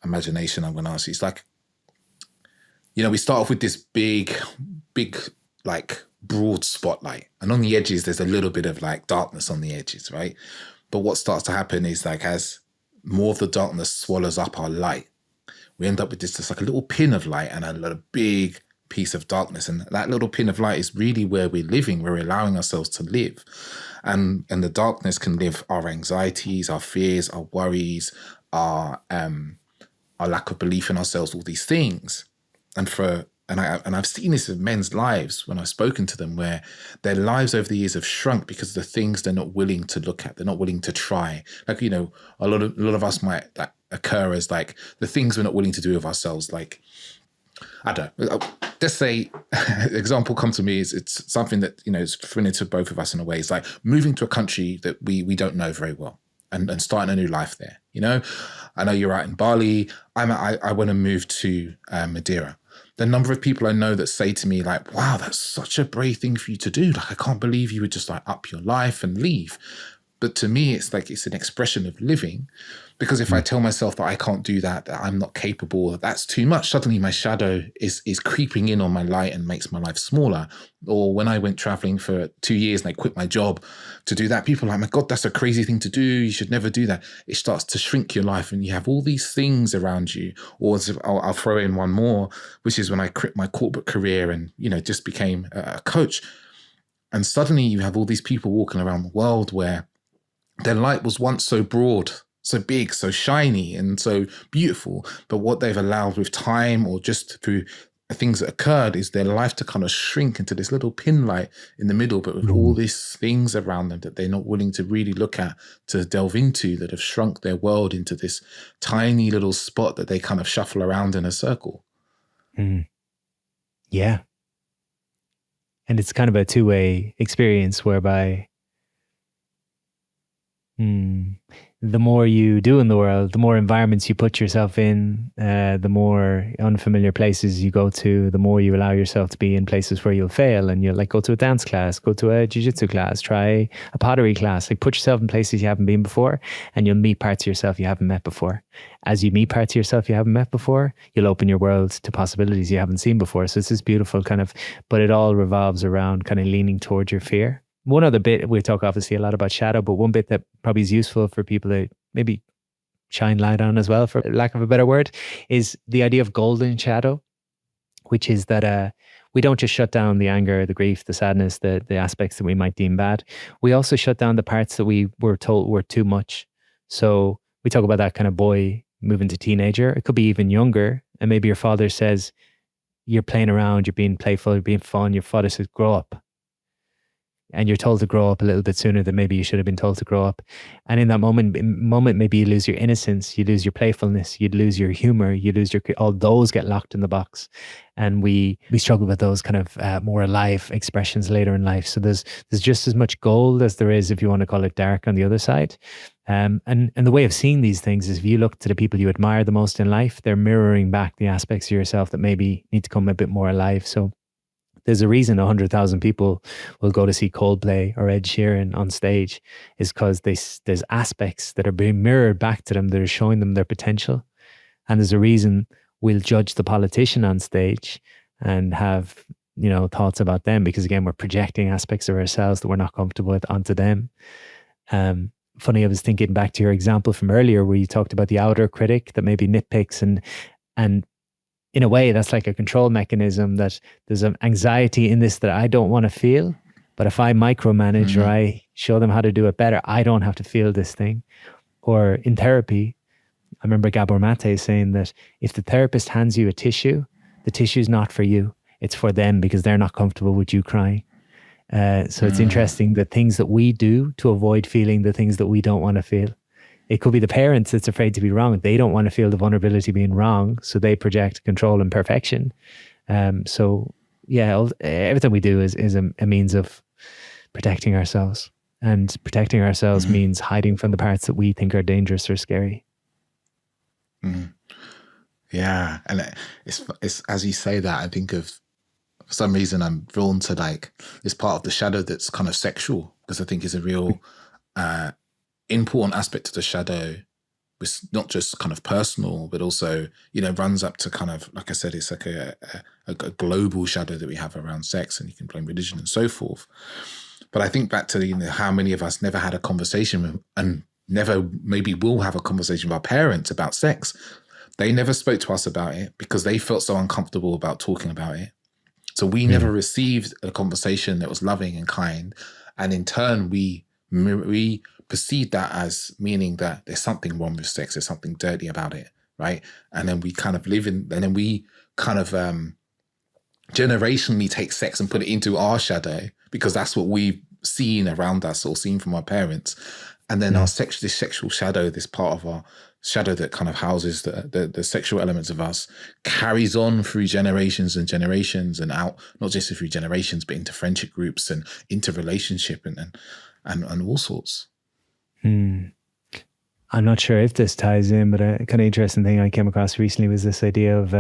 imagination I'm going to ask you. It's like, you know, we start off with this big, like broad spotlight. And on the edges, there's a little bit of like darkness on the edges, right? But what starts to happen is like as more of the darkness swallows up our light, we end up with this just like a little pin of light and a big piece of darkness. And that little pin of light is really where we're living. We're allowing ourselves to live. And the darkness can live our anxieties, our fears, our worries, our lack of belief in ourselves, all these things. And I've seen this in men's lives when I've spoken to them, where their lives over the years have shrunk because of the things they're not willing to look at, they're not willing to try. Like, you know, a lot of us might occur as like the things we're not willing to do with ourselves, like, I don't know, let's say, example come to me is it's something that, you know, is familiar to both of us in a way. It's like moving to a country that we don't know very well and starting a new life there. You know, I know you're out in Bali. I want to move to Madeira. the number of people I know that say to me like, wow, that's such a brave thing for you to do. Like, I can't believe you would just like up your life and leave. But to me, it's like, it's an expression of living. Because if I tell myself that I can't do that, that I'm not capable, that that's too much, suddenly my shadow is creeping in on my light and makes my life smaller. Or when I went traveling for 2 years and I quit my job to do that, people are like, my God, that's a crazy thing to do. You should never do that. It starts to shrink your life and you have all these things around you. Or I'll throw in one more, which is when I quit my corporate career and, you know, just became a coach. And suddenly you have all these people walking around the world where their light was once so broad, so big, so shiny and so beautiful. But what they've allowed with time or just through things that occurred is their life to kind of shrink into this little pin light in the middle, but with all these things around them that they're not willing to really look at, to delve into, that have shrunk their world into this tiny little spot that they kind of shuffle around in a circle. Yeah. And it's kind of a two-way experience whereby the more you do in the world, the more environments you put yourself in, the more unfamiliar places you go to, the more you allow yourself to be in places where you'll fail, and you'll like go to a dance class, go to a jiu-jitsu class, try a pottery class, like put yourself in places you haven't been before, and you'll meet parts of yourself you haven't met before. As you meet parts of yourself you haven't met before, you'll open your world to possibilities you haven't seen before. So it's this beautiful kind of, but it all revolves around kind of leaning towards your fear. One other bit, we talk obviously a lot about shadow, but one bit that probably is useful for people to maybe shine light on as well, for lack of a better word, is the idea of golden shadow, which is that we don't just shut down the anger, the grief, the sadness, the aspects that we might deem bad. We also shut down the parts that we were told were too much. So we talk about that kind of boy moving to teenager. It could be even younger. And maybe your father says, you're playing around, you're being playful, you're being fun. Your father says, grow up. And you're told to grow up a little bit sooner than maybe you should have been told to grow up. And in that moment, maybe you lose your innocence, you lose your playfulness, you'd lose your humor, you lose all those get locked in the box. And we struggle with those kind of more alive expressions later in life. So there's just as much gold as there is, if you want to call it dark, on the other side. And the way of seeing these things is, if you look to the people you admire the most in life, they're mirroring back the aspects of yourself that maybe need to come a bit more alive. So there's a reason 100,000 people will go to see Coldplay or Ed Sheeran on stage, is because there's aspects that are being mirrored back to them that are showing them their potential. And there's a reason we'll judge the politician on stage and have, you know, thoughts about them, because again, we're projecting aspects of ourselves that we're not comfortable with onto them. Funny, I was thinking back to your example from earlier where you talked about the outer critic that maybe nitpicks, and in a way, that's like a control mechanism, that there's an anxiety in this that I don't want to feel. But if I micromanage or I show them how to do it better, I don't have to feel this thing. Or in therapy, I remember Gabor Mate saying that if the therapist hands you a tissue, the tissue is not for you. It's for them, because they're not comfortable with you crying. So it's interesting, the things that we do to avoid feeling the things that we don't want to feel. It could be the parents that's afraid to be wrong. They don't want to feel the vulnerability of being wrong, so they project control and perfection. So yeah, everything we do is a means of protecting ourselves. And protecting ourselves means hiding from the parts that we think are dangerous or scary. Yeah, and it's as you say that, I think of, for some reason I'm drawn to like this part of the shadow that's kind of sexual, because I think is a real important aspect of the shadow. It's not just kind of personal, but also, you know, runs up to kind of, like I said, it's like a global shadow that we have around sex, and you can blame religion and so forth. But I think back to, you know, how many of us never had a conversation with, and never maybe will have a conversation with our parents about sex. They never spoke to us about it because they felt so uncomfortable about talking about it. So we never received a conversation that was loving and kind. And in turn, we perceive that as meaning that there's something wrong with sex, there's something dirty about it, right? And then we kind of generationally take sex and put it into our shadow, because that's what we've seen around us or seen from our parents. And then this sexual shadow, this part of our shadow that kind of houses the sexual elements of us, carries on through generations and generations, and out, not just through generations, but into friendship groups and into relationship and all sorts. I'm not sure if this ties in, but a kind of interesting thing I came across recently was this idea of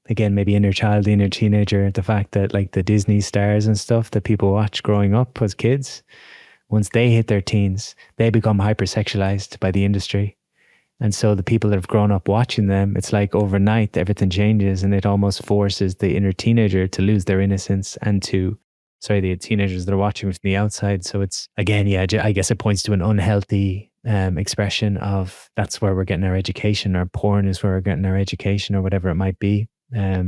again, maybe inner child, inner teenager, the fact that like the Disney stars and stuff that people watch growing up as kids, once they hit their teens, they become hypersexualized by the industry. And so the people that have grown up watching them, it's like overnight everything changes, and it almost forces the inner teenager to lose their innocence and the teenagers that are watching from the outside. So it's, again, yeah, I guess it points to an unhealthy expression of that's where we're getting our education, or porn is where we're getting our education, or whatever it might be. Yeah,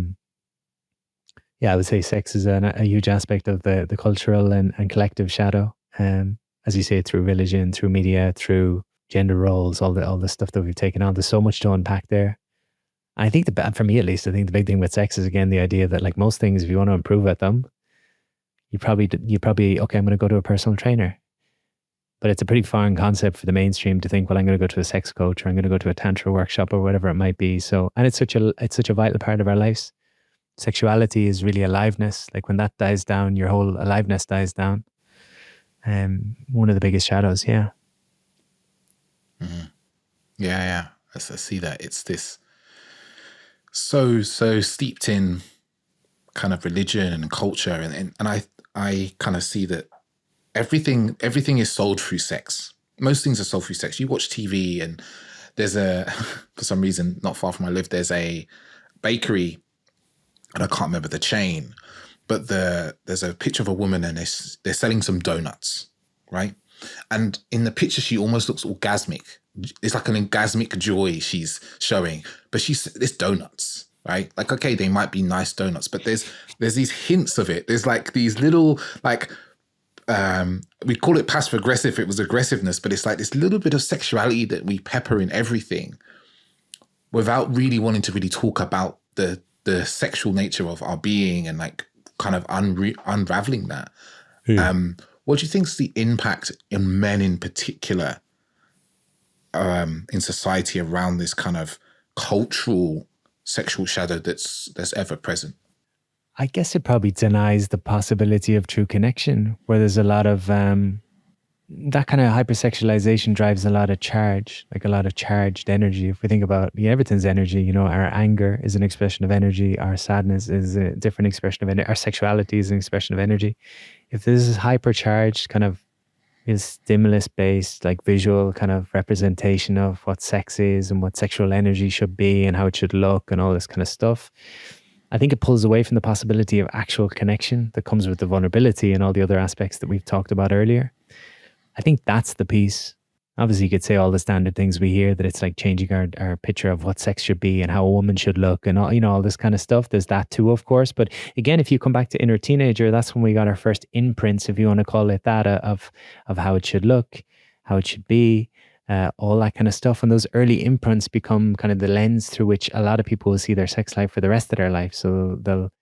I would say sex is a huge aspect of the cultural and collective shadow. As you say, through religion, through media, through gender roles, all the stuff that we've taken on. There's so much to unpack there. I think for me at least, I think the big thing with sex is, again, the idea that like most things, if you want to improve at them, you probably okay, I'm going to go to a personal trainer. But it's a pretty foreign concept for the mainstream to think, well, I'm going to go to a sex coach, or I'm going to go to a tantra workshop, or whatever it might be. So, and it's such a vital part of our lives. Sexuality is really aliveness. Like when that dies down, your whole aliveness dies down. One of the biggest shadows, yeah. Mm-hmm. Yeah. I see that. It's this so steeped in kind of religion and culture, and I kind of see that everything is sold through sex. Most things are sold through sex. You watch TV, and there's for some reason, not far from where I live, there's a bakery, and I can't remember the chain, but there's a picture of a woman, and they're selling some donuts, right? And in the picture, she almost looks orgasmic. It's like an orgasmic joy she's showing, but it's donuts, right? Like, okay, they might be nice donuts, but there's these hints of it. There's like these little, like, we call it passive aggressive. It was aggressiveness, but it's like this little bit of sexuality that we pepper in everything without really wanting to really talk about the sexual nature of our being, and like kind of unraveling that. What do you think is the impact in men in particular, in society, around this kind of cultural sexual shadow that's ever present? I guess it probably denies the possibility of true connection, where there's a lot of that kind of hypersexualization drives a lot of charge, like a lot of charged energy. If we think about, everything's energy, our anger is an expression of energy. Our sadness is a different expression of energy. Our sexuality is an expression of energy. If this is hypercharged, kind of is stimulus-based, like visual kind of representation of what sex is and what sexual energy should be and how it should look and all this kind of stuff, I think it pulls away from the possibility of actual connection that comes with the vulnerability and all the other aspects that we've talked about earlier. I think that's the piece. Obviously, you could say all the standard things we hear, that it's like changing our picture of what sex should be and how a woman should look and all, all this kind of stuff. There's that too, of course. But again, if you come back to inner teenager, that's when we got our first imprints, if you want to call it that, of how it should look, how it should be, all that kind of stuff. And those early imprints become kind of the lens through which a lot of people will see their sex life for the rest of their life. So they'll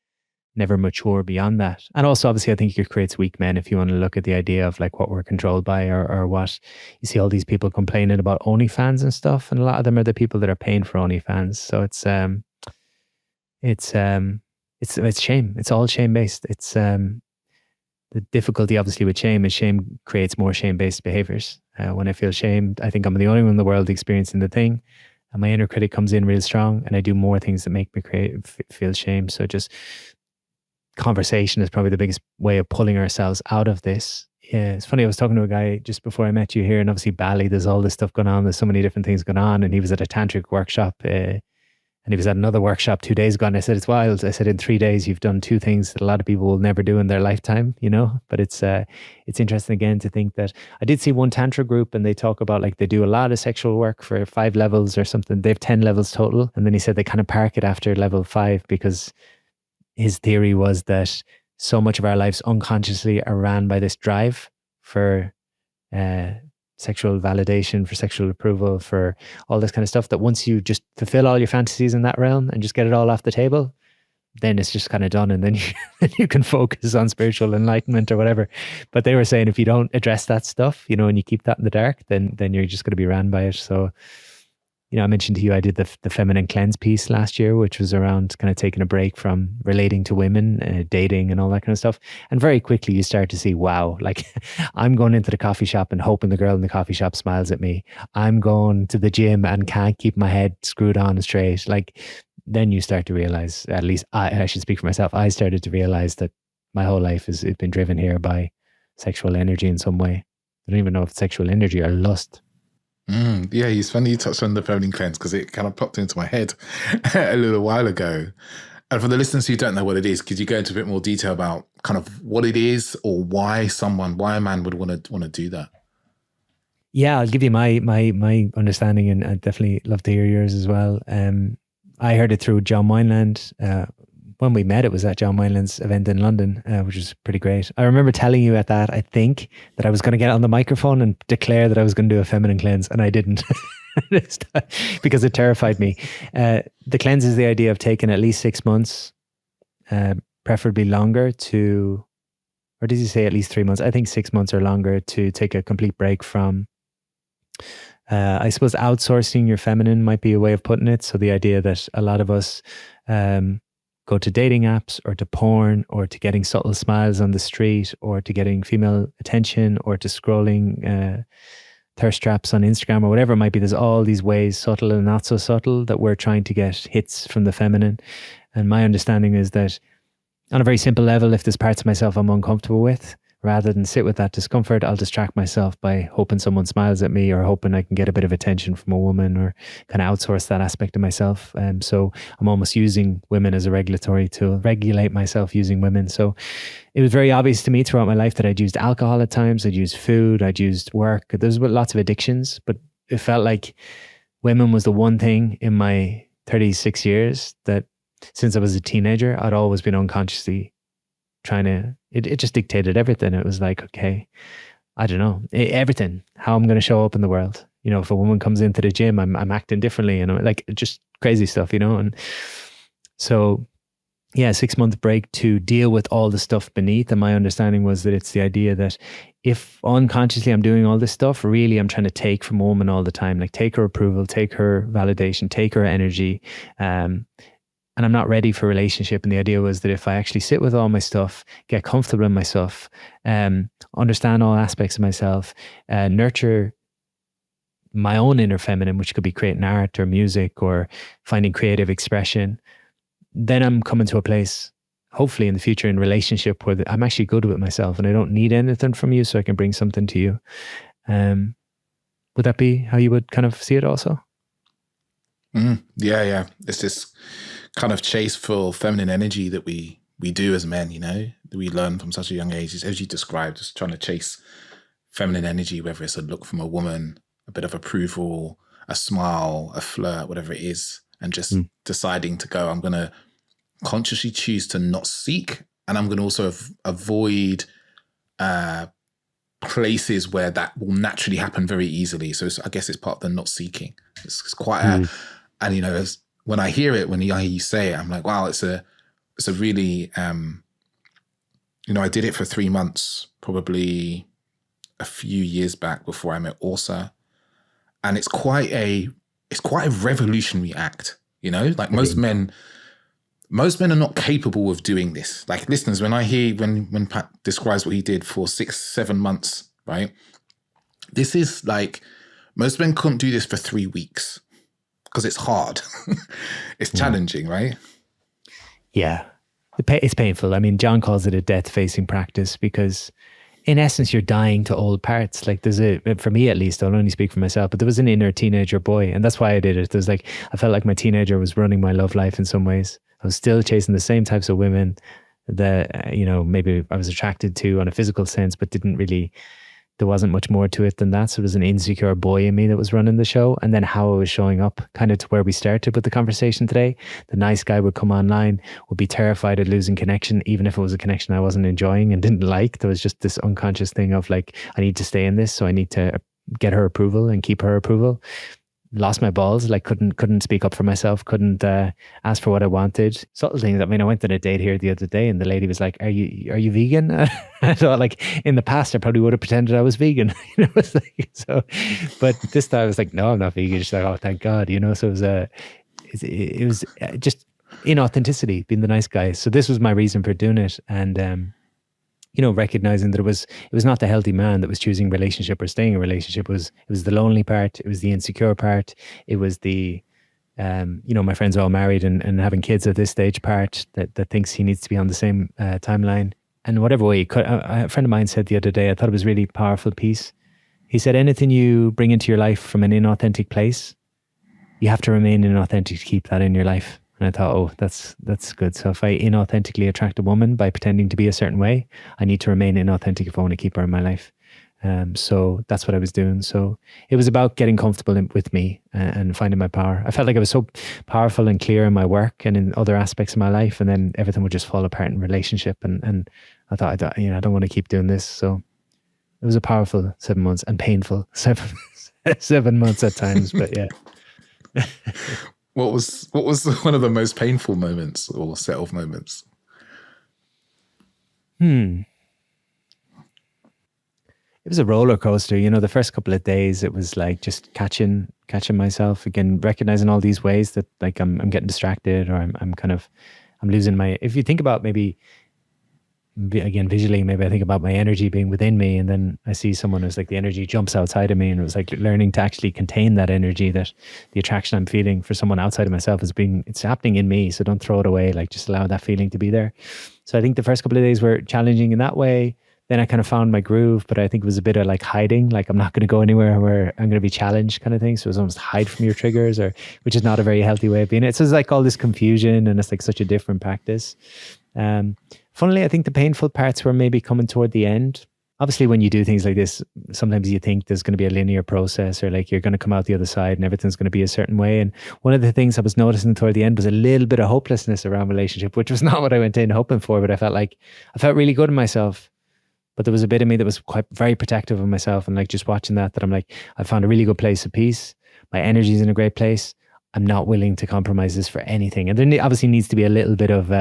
never mature beyond that. And also, obviously, I think it creates weak men if you want to look at the idea of like what we're controlled by, or what you see all these people complaining about OnlyFans and stuff. And a lot of them are the people that are paying for OnlyFans. So it's shame. It's all shame based. It's the difficulty obviously with shame is shame creates more shame based behaviors. When I feel shamed, I think I'm the only one in the world experiencing the thing. And my inner critic comes in real strong, and I do more things that make me feel shame. So just conversation is probably the biggest way of pulling ourselves out of this. Yeah, it's funny. I was talking to a guy just before I met you here, and obviously Bali, there's all this stuff going on. There's so many different things going on. And he was at a tantric workshop, and he was at another workshop 2 days ago. And I said, it's wild. I said, in 3 days, you've done two things that a lot of people will never do in their lifetime, But it's interesting again to think that I did see one tantra group, and they talk about like they do a lot of sexual work for 5 levels or something. They have 10 levels total. And then he said they kind of park it after level 5, because his theory was that so much of our lives unconsciously are ran by this drive for sexual validation, for sexual approval, for all this kind of stuff, that once you just fulfill all your fantasies in that realm and just get it all off the table, then it's just kind of done, and then you can focus on spiritual enlightenment or whatever. But they were saying if you don't address that stuff, and you keep that in the dark, then you're just going to be ran by it. So I mentioned to you, I did the feminine cleanse piece last year, which was around kind of taking a break from relating to women, dating and all that kind of stuff. And very quickly you start to see, wow, like I'm going into the coffee shop and hoping the girl in the coffee shop smiles at me. I'm going to the gym and can't keep my head screwed on straight. Like then you start to realize, at least I should speak for myself, I started to realize that my whole life has been driven here by sexual energy in some way. I don't even know if it's sexual energy or lust. Yeah, it's funny you touched on the feminine cleanse, because it kind of popped into my head a little while ago. And for the listeners who don't know what it is, could you go into a bit more detail about kind of what it is, or why a man would want to do that? Yeah, I'll give you my understanding, and I'd definitely love to hear yours as well. I heard it through John Wineland. When we met, it was at John Wineland's event in London, which was pretty great. I remember telling you at that, I think, that I was going to get on the microphone and declare that I was going to do a feminine cleanse, and I didn't because it terrified me. The cleanse is the idea of taking at least 6 months, preferably longer, to, or did you say at least 3 months? I think 6 months or longer, to take a complete break from, I suppose outsourcing your feminine might be a way of putting it. So the idea that a lot of us go to dating apps, or to porn, or to getting subtle smiles on the street, or to getting female attention, or to scrolling thirst traps on Instagram, or whatever it might be. There's all these ways, subtle and not so subtle, that we're trying to get hits from the feminine. And my understanding is that on a very simple level, if there's parts of myself I'm uncomfortable with, rather than sit with that discomfort, I'll distract myself by hoping someone smiles at me, or hoping I can get a bit of attention from a woman, or kind of outsource that aspect of myself. So I'm almost using women as a regulatory tool, regulate myself using women. So it was very obvious to me throughout my life that I'd used alcohol at times, I'd used food, I'd used work. There's lots of addictions, but it felt like women was the one thing in my 36 years that, since I was a teenager, I'd always been unconsciously trying to, it just dictated everything. It was like, okay, I don't know, everything, how I'm going to show up in the world. You know, if a woman comes into the gym, I'm acting differently, and I'm like, just crazy stuff, you know? And so, yeah, 6 month break to deal with all the stuff beneath. And my understanding was that it's the idea that if unconsciously I'm doing all this stuff, really I'm trying to take from a woman all the time, like take her approval, take her validation, take her energy. And I'm not ready for a relationship. And the idea was that if I actually sit with all my stuff, get comfortable in my stuff, understand all aspects of myself, nurture my own inner feminine, which could be creating art or music or finding creative expression, then I'm coming to a place, hopefully in the future, in relationship where I'm actually good with myself and I don't need anything from you, so I can bring something to you. Would that be how you would kind of see it also? Yeah. It's this kind of chase for feminine energy that we do as men, you know, that we learn from such a young age. As you described, just trying to chase feminine energy, whether it's a look from a woman, a bit of approval, a smile, a flirt, whatever it is, and just deciding to go, I'm going to consciously choose to not seek, and I'm going to also avoid places where that will naturally happen very easily. So I guess it's part of the not seeking. It's quite and you know, when I hear it, when I hear you say it, I'm like, wow, it's a really, you know, I did it for 3 months, probably a few years back before I met Orsa. And it's quite a revolutionary act, you know, like most men are not capable of doing this. Like listeners, when I hear, when Pat describes what he did for 6-7 months, right? This is like, most men couldn't do this for 3 weeks. Because it's hard. It's challenging, right? Yeah. It's painful. I mean, John calls it a death-facing practice because in essence, you're dying to old parts. Like for me at least, I'll only speak for myself, but there was an inner teenager boy. And that's why I did it. There's like, I felt like my teenager was running my love life in some ways. I was still chasing the same types of women that, you know, maybe I was attracted to on a physical sense, but there wasn't much more to it than that. So it was an insecure boy in me that was running the show. And then how I was showing up, kind of to where we started with the conversation today. The nice guy would come online, would be terrified of losing connection, even if it was a connection I wasn't enjoying and didn't like. There was just this unconscious thing of like, I need to stay in this, so I need to get her approval and keep her approval. Lost my balls, like couldn't speak up for myself, couldn't ask for what I wanted. Subtle things. I mean, I went on a date here the other day and the lady was like, are you vegan? I thought, like, in the past I probably would have pretended I was vegan. You know, it's like, so, but this time I was like, no, I'm not vegan. She's like, oh, thank God, you know. So it was just inauthenticity, being the nice guy. So this was my reason for doing it. And you know, recognizing that it was not the healthy man that was choosing relationship or staying in a relationship. It was the lonely part. It was the insecure part. It was the my friends are all married and having kids at this stage apart, that thinks he needs to be on the same timeline. And whatever way he could, a friend of mine said the other day, I thought it was a really powerful piece. He said, anything you bring into your life from an inauthentic place, you have to remain inauthentic to keep that in your life. And I thought, oh, that's good. So if I inauthentically attract a woman by pretending to be a certain way, I need to remain inauthentic if I want to keep her in my life. So that's what I was doing. So it was about getting comfortable with me and finding my power. I felt like I was so powerful and clear in my work and in other aspects of my life, and then everything would just fall apart in relationship. And I thought, I don't want to keep doing this. So it was a powerful 7 months and painful 7 months at times. But yeah. What was one of the most painful moments or set of moments? It was a roller coaster. The first couple of days, it was like just catching myself again, recognizing all these ways that like I'm getting distracted, or I'm losing my. If you think about maybe again visually, maybe I think about my energy being within me, and then I see someone who's like the energy jumps outside of me, and it was like learning to actually contain that energy, that the attraction I'm feeling for someone outside of myself it's happening in me. So don't throw it away. Like just allow that feeling to be there. So I think the first couple of days were challenging in that way. Then I kind of found my groove, but I think it was a bit of like hiding, like I'm not going to go anywhere where I'm going to be challenged kind of thing. So it was almost hide from your triggers, which is not a very healthy way of being it. So it's like all this confusion, and it's like such a different practice. Funnily, I think the painful parts were maybe coming toward the end. Obviously, when you do things like this, sometimes you think there's going to be a linear process, or like you're going to come out the other side and everything's going to be a certain way. And one of the things I was noticing toward the end was a little bit of hopelessness around relationship, which was not what I went in hoping for, but I felt really good in myself. But there was a bit of me that was quite very protective of myself, and like just watching that I'm like, I found a really good place of peace. My energy's in a great place. I'm not willing to compromise this for anything. And there obviously needs to be a little bit of,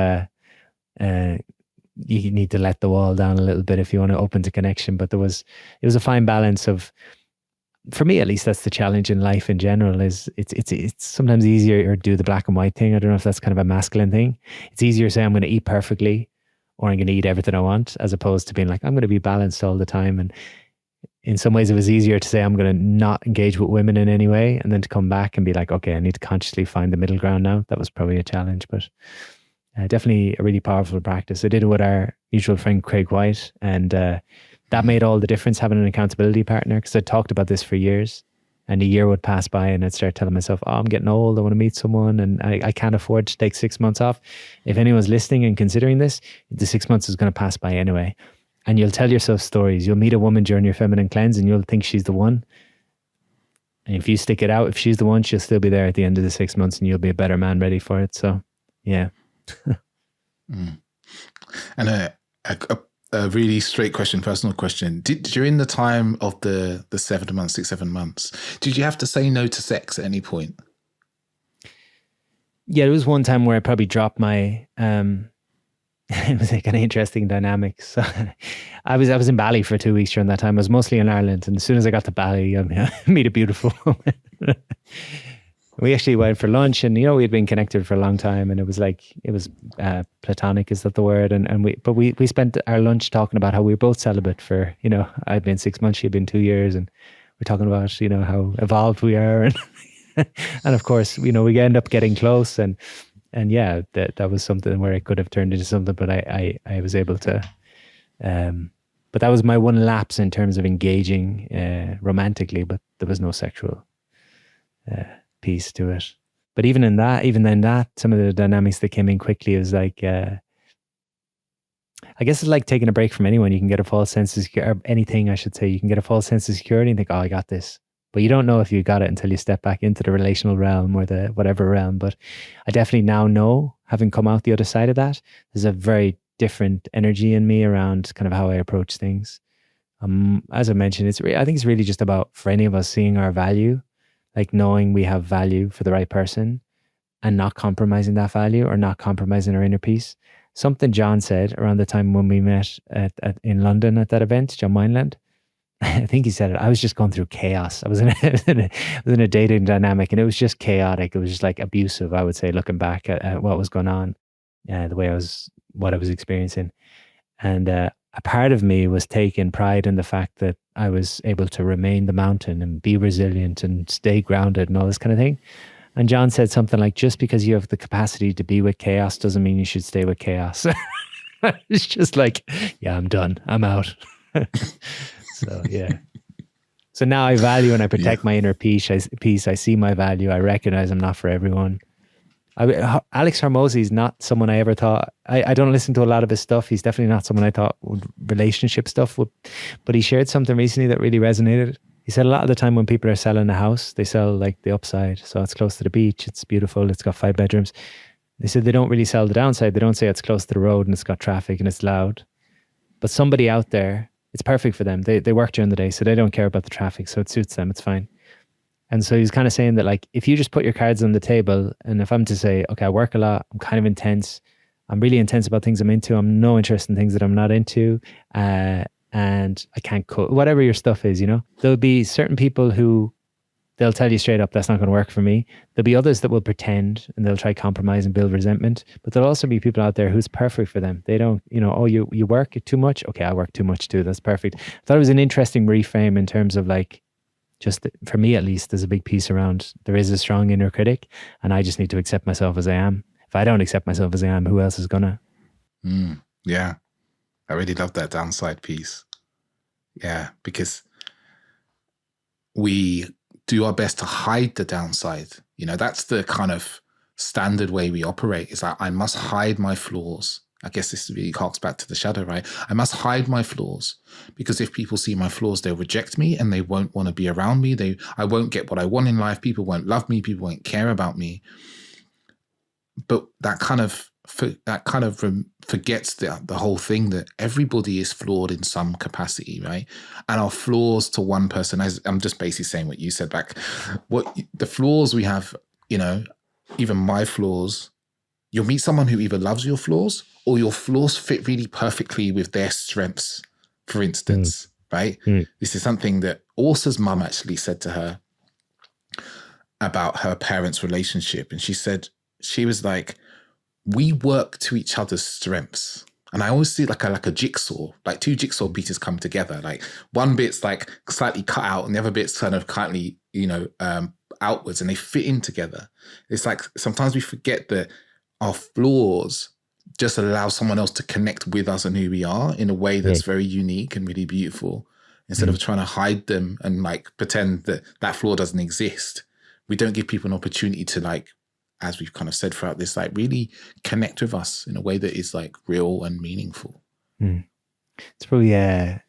you need to let the wall down a little bit if you want to open to connection. But it was a fine balance of, for me at least, that's the challenge in life in general, is it's sometimes easier to do the black and white thing. I don't know if that's kind of a masculine thing. It's easier to say I'm going to eat perfectly, or I'm going to eat everything I want, as opposed to being like, I'm going to be balanced all the time. And in some ways it was easier to say I'm going to not engage with women in any way, and then to come back and be like, okay, I need to consciously find the middle ground now. That was probably a challenge, but definitely a really powerful practice. I did it with our mutual friend, Craig White, and that made all the difference, having an accountability partner, because I talked about this for years. And a year would pass by and I'd start telling myself, oh, I'm getting old, I want to meet someone, and I can't afford to take 6 months off. If anyone's listening and considering this, the 6 months is going to pass by anyway. And you'll tell yourself stories. You'll meet a woman during your feminine cleanse and you'll think she's the one. And if you stick it out, if she's the one, she'll still be there at the end of the 6 months, and you'll be a better man ready for it. So, yeah. And a really straight question, personal question. During the time of the 7 months, 6, 7 months, did you have to say no to sex at any point? Yeah, there was one time where I probably dropped my, it was like an interesting dynamic. So I was in Bali for 2 weeks during that time. I was mostly in Ireland. And as soon as I got to Bali, I met a beautiful woman. We actually went for lunch, and we had been connected for a long time, and it was platonic, is that the word? And we spent our lunch talking about how we were both celibate for, I'd been 6 months, she'd been 2 years, and we're talking about, how evolved we are, and and of course, we end up getting close, and yeah, that was something where it could have turned into something, but I was able to, but that was my one lapse in terms of engaging romantically, but there was no sexual piece to it. But even then that some of the dynamics that came in quickly was like, I guess it's like taking a break from anyone. You can get a false sense of security, anything I should say. You can get a false sense of security and think, oh, I got this. But you don't know if you got it until you step back into the relational realm or the whatever realm. But I definitely now know, having come out the other side of that, there's a very different energy in me around kind of how I approach things. As I mentioned, I think it's really just about, for any of us, seeing our value, like knowing we have value for the right person and not compromising that value or not compromising our inner peace. Something John said around the time when we met in London at that event, John Wineland, I think he said it, I was just going through chaos. I was in a dating dynamic, and it was just chaotic. It was just like abusive, I would say, looking back at what was going on, what I was experiencing. And a part of me was taking pride in the fact that I was able to remain the mountain and be resilient and stay grounded and all this kind of thing. And John said something like, just because you have the capacity to be with chaos doesn't mean you should stay with chaos. It's just like, yeah, I'm done. I'm out. So, yeah. So now I value and I protect my inner peace. I see my value. I recognize I'm not for everyone. Alex Hormozy is not someone I ever thought, I don't listen to a lot of his stuff. He's definitely not someone I thought would relationship stuff would, but he shared something recently that really resonated. He said a lot of the time when people are selling a house, they sell like the upside. So it's close to the beach. It's beautiful. It's got 5 bedrooms. They said they don't really sell the downside. They don't say it's close to the road and it's got traffic and it's loud. But somebody out there, it's perfect for them. They work during the day, so they don't care about the traffic. So it suits them. It's fine. And so he's kind of saying that, like, if you just put your cards on the table, and if I'm to say, okay, I work a lot, I'm kind of intense, I'm really intense about things I'm into, I'm no interest in things that I'm not into, and I can't cook, whatever your stuff is, there'll be certain people who they'll tell you straight up, that's not going to work for me. There'll be others that will pretend and they'll try compromise and build resentment, but there'll also be people out there who's perfect for them. They don't, oh, you work too much? Okay, I work too much too. That's perfect. I thought it was an interesting reframe in terms of, like, just for me at least, there's a big piece around there is a strong inner critic and I just need to accept myself as I am. If I don't accept myself as I am, who else is gonna? Yeah, I really love that downside piece. Yeah, because we do our best to hide the downside. That's the kind of standard way we operate, is that I must hide my flaws. I guess this really harks back to the shadow, right? I must hide my flaws, because if people see my flaws, they'll reject me and they won't want to be around me. I won't get what I want in life. People won't love me. People won't care about me. But that kind of forgets the whole thing, that everybody is flawed in some capacity, right? And our flaws to one person, as I'm just basically saying what you said back, what the flaws we have, even my flaws, you'll meet someone who either loves your flaws or your flaws fit really perfectly with their strengths, for instance, right? This is something that Orsa's mum actually said to her about her parents' relationship. And she said, she was like, we work to each other's strengths. And I always see like a jigsaw, like 2 jigsaw pieces come together. Like one bit's like slightly cut out and the other bit's kind of kindly, outwards, and they fit in together. It's like sometimes we forget that our flaws just allow someone else to connect with us and who we are in a way that's very unique and really beautiful. Instead of trying to hide them and like pretend that flaw doesn't exist, we don't give people an opportunity to, like, as we've kind of said throughout this, like really connect with us in a way that is like real and meaningful. It's probably a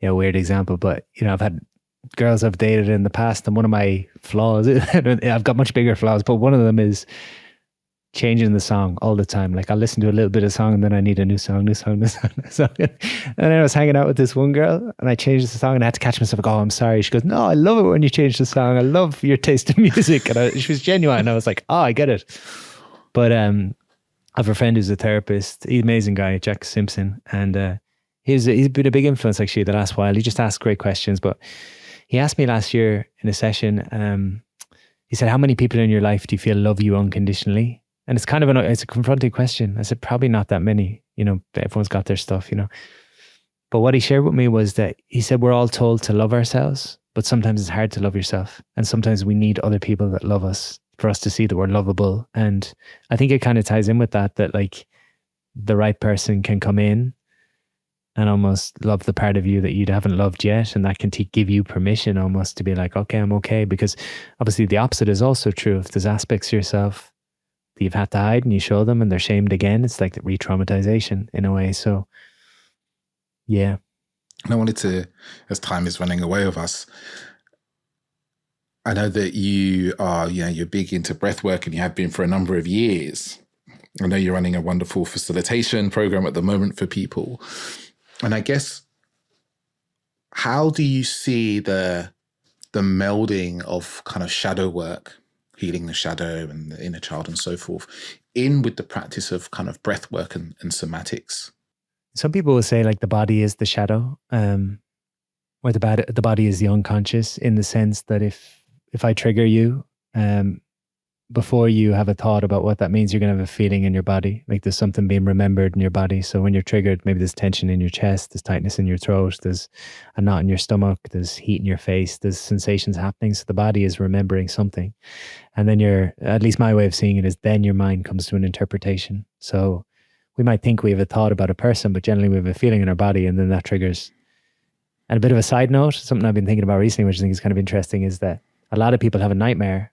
weird example, but I've had girls I've dated in the past, and one of my flaws, I've got much bigger flaws, but one of them is changing the song all the time. Like I'll listen to a little bit of song and then I need a new song. And then I was hanging out with this one girl and I changed the song and I had to catch myself like, oh, I'm sorry. She goes, no, I love it when you change the song. I love your taste in music. And she was genuine. And I was like, oh, I get it. But I have a friend who's a therapist. He's an amazing guy, Jack Simpson. And he's been a big influence actually the last while. He just asks great questions. But he asked me last year in a session, he said, how many people in your life do you feel love you unconditionally? And it's kind of it's a confronting question. I said, probably not that many, everyone's got their stuff, But what he shared with me was that he said, we're all told to love ourselves, but sometimes it's hard to love yourself. And sometimes we need other people that love us for us to see that we're lovable. And I think it kind of ties in with that like the right person can come in and almost love the part of you that you haven't loved yet. And that can give you permission almost to be like, okay, I'm okay. Because obviously the opposite is also true. If there's aspects of yourself that you've had to hide and you show them and they're shamed again, it's like the re-traumatization in a way. So yeah. And I wanted to, as time is running away with us, I know that you are, you're big into breathwork and you have been for a number of years. I know you're running a wonderful facilitation program at the moment for people. And I guess, how do you see the melding of kind of shadow work, healing the shadow and the inner child and so forth, in with the practice of kind of breath work and somatics? Some people will say like the body is the shadow, or the body is the unconscious, in the sense that if I trigger you, before you have a thought about what that means, you're going to have a feeling in your body. Like there's something being remembered in your body. So when you're triggered, maybe there's tension in your chest, there's tightness in your throat, there's a knot in your stomach, there's heat in your face, there's sensations happening. So the body is remembering something. And then at least my way of seeing it is then your mind comes to an interpretation. So we might think we have a thought about a person, but generally we have a feeling in our body, and then that triggers. And a bit of a side note, something I've been thinking about recently, which I think is kind of interesting, is that a lot of people have a nightmare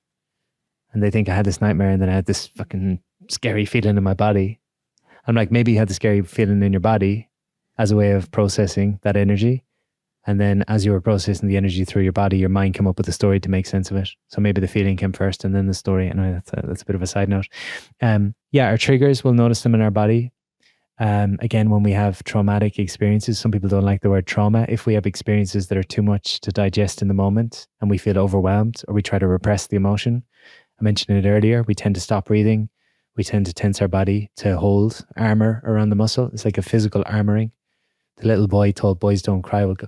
and they think I had this nightmare and then I had this fucking scary feeling in my body. I'm like, maybe you had the scary feeling in your body as a way of processing that energy. And then as you were processing the energy through your body, your mind came up with a story to make sense of it. So maybe the feeling came first and then the story. And that's a bit of a side note. Our triggers, we'll notice them in our body. Again, when we have traumatic experiences, some people don't like the word trauma. If we have experiences that are too much to digest in the moment and we feel overwhelmed, or we try to repress the emotion, I mentioned it earlier, we tend to stop breathing. We tend to tense our body to hold armor around the muscle. It's like a physical armoring. The little boy told boys don't cry will go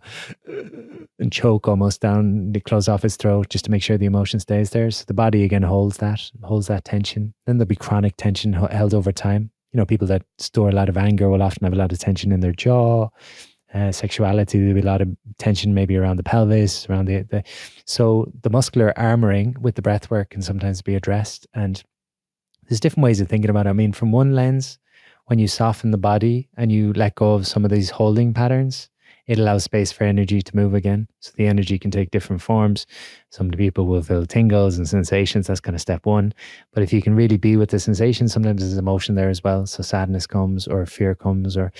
and choke almost down, they close off his throat just to make sure the emotion stays there. So the body again holds that tension. Then there'll be chronic tension held over time. You know, people that store a lot of anger will often have a lot of tension in their jaw. Sexuality, there'll be a lot of tension maybe around the pelvis, around so the muscular armoring with the breath work can sometimes be addressed. And there's different ways of thinking about it. I mean, from one lens, when you soften the body and you let go of some of these holding patterns, it allows space for energy to move again. So the energy can take different forms. Some people will feel tingles and sensations. That's kind of step one. But if you can really be with the sensation, sometimes there's emotion there as well. So sadness comes, or fear comes, or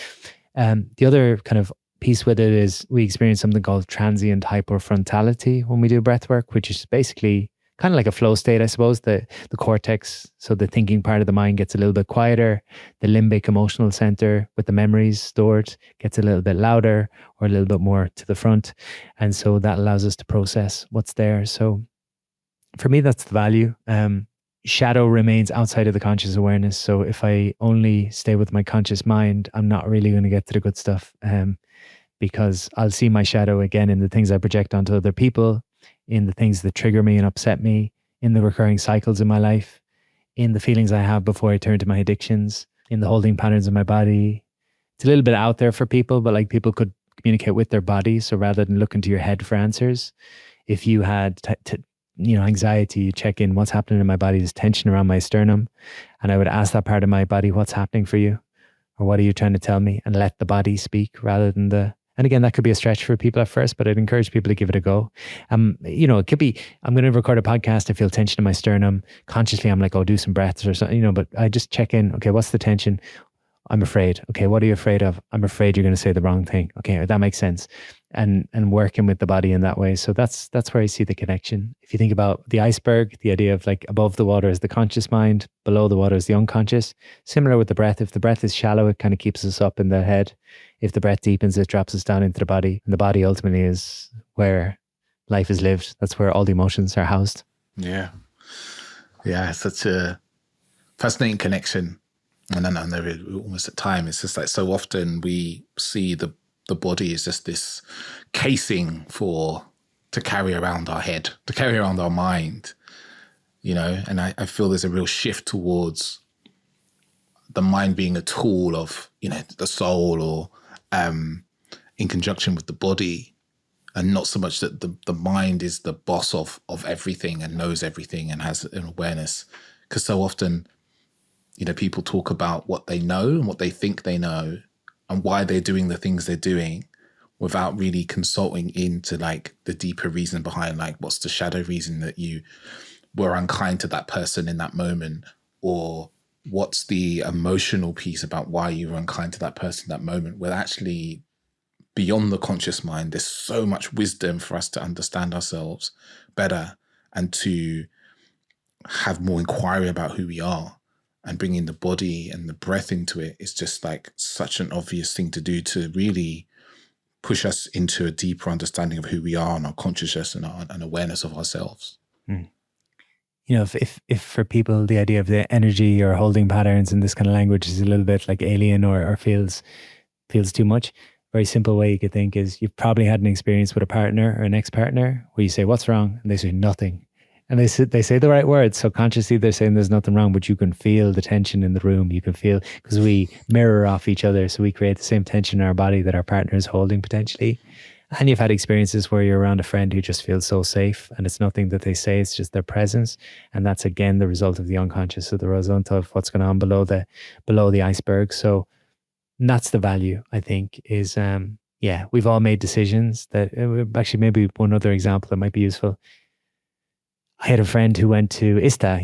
the other kind of piece with it is we experience something called transient hypofrontality when we do breath work, which is basically kind of like a flow state, I suppose. The cortex, so the thinking part of the mind, gets a little bit quieter. The limbic emotional center with the memories stored gets a little bit louder or a little bit more to the front. And so that allows us to process what's there. So for me, that's the value. Shadow remains outside of the conscious awareness. So if I only stay with my conscious mind, I'm not really going to get to the good stuff, because I'll see my shadow again in the things I project onto other people, in the things that trigger me and upset me, in the recurring cycles in my life, in the feelings I have before I turn to my addictions, in the holding patterns in my body. It's a little bit out there for people, but like people could communicate with their body. So rather than look into your head for answers, if you had anxiety, you check in, what's happening in my body? There's tension around my sternum. And I would ask that part of my body, what's happening for you? Or what are you trying to tell me? And let the body speak rather than and again, that could be a stretch for people at first, but I'd encourage people to give it a go. It could be, I'm going to record a podcast. I feel tension in my sternum. Consciously, I'm like, oh, do some breaths or something, but I just check in. Okay, what's the tension? I'm afraid. Okay, what are you afraid of? I'm afraid you're going to say the wrong thing. Okay, that makes sense. And working with the body in that way. So that's where I see the connection. If you think about the iceberg, the idea of like above the water is the conscious mind, below the water is the unconscious. Similar with the breath. If the breath is shallow, it kind of keeps us up in the head. If the breath deepens, it drops us down into the body. And the body ultimately is where life is lived. That's where all the emotions are housed. Yeah. Yeah, such a fascinating connection. And then I know almost at time, it's just like so often we see the body is just this casing to carry around our head, to carry around our mind, and I feel there's a real shift towards the mind being a tool of, the soul, or in conjunction with the body, and not so much that the mind is the boss of everything and knows everything and has an awareness. Because so often, people talk about what they know and what they think they know and why they're doing the things they're doing without really consulting into like the deeper reason behind, like what's the shadow reason that you were unkind to that person in that moment, or what's the emotional piece about why you were unkind to that person in that moment. Where actually beyond the conscious mind, there's so much wisdom for us to understand ourselves better and to have more inquiry about who we are. And bringing the body and the breath into it is just like such an obvious thing to do to really push us into a deeper understanding of who we are and our consciousness and an awareness of ourselves. Mm. If for people the idea of the energy or holding patterns in this kind of language is a little bit like alien or feels too much, very simple way you could think is you've probably had an experience with a partner or an ex-partner where you say, what's wrong? And they say nothing. And they say the right words. So consciously they're saying there's nothing wrong, but you can feel the tension in the room. You can feel, because we mirror off each other. So we create the same tension in our body that our partner is holding potentially. And you've had experiences where you're around a friend who just feels so safe, and it's nothing that they say, it's just their presence. And that's again the result of the unconscious, so the result of what's going on below the iceberg. So that's the value, I think, is we've all made decisions that actually, maybe one other example that might be useful. I had a friend who went to ISTA.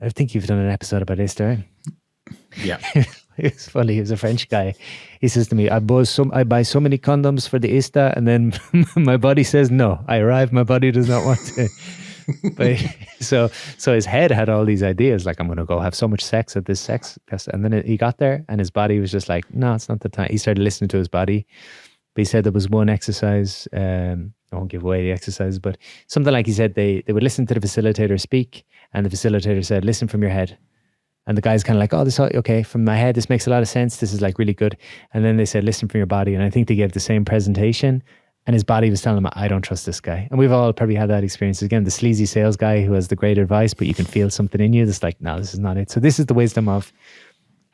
I think you've done an episode about ISTA, right? Yeah. It's funny. He was a French guy. He says to me, I buy so many condoms for the ISTA, and then my body says no. I arrive, my body does not want to. But so his head had all these ideas, like, I'm going to go have so much sex at this sex fest. And then he got there and his body was just like, no, it's not the time. He started listening to his body. But he said there was one exercise, I won't give away the exercises, but something like, he said they would listen to the facilitator speak, and the facilitator said, listen from your head. And the guy's kind of like, oh, okay, from my head, this makes a lot of sense. This is like really good. And then they said, listen from your body. And I think they gave the same presentation, and his body was telling him, I don't trust this guy. And we've all probably had that experience. Again, the sleazy sales guy who has the great advice, but you can feel something in you that's like, no, this is not it. So this is the wisdom of,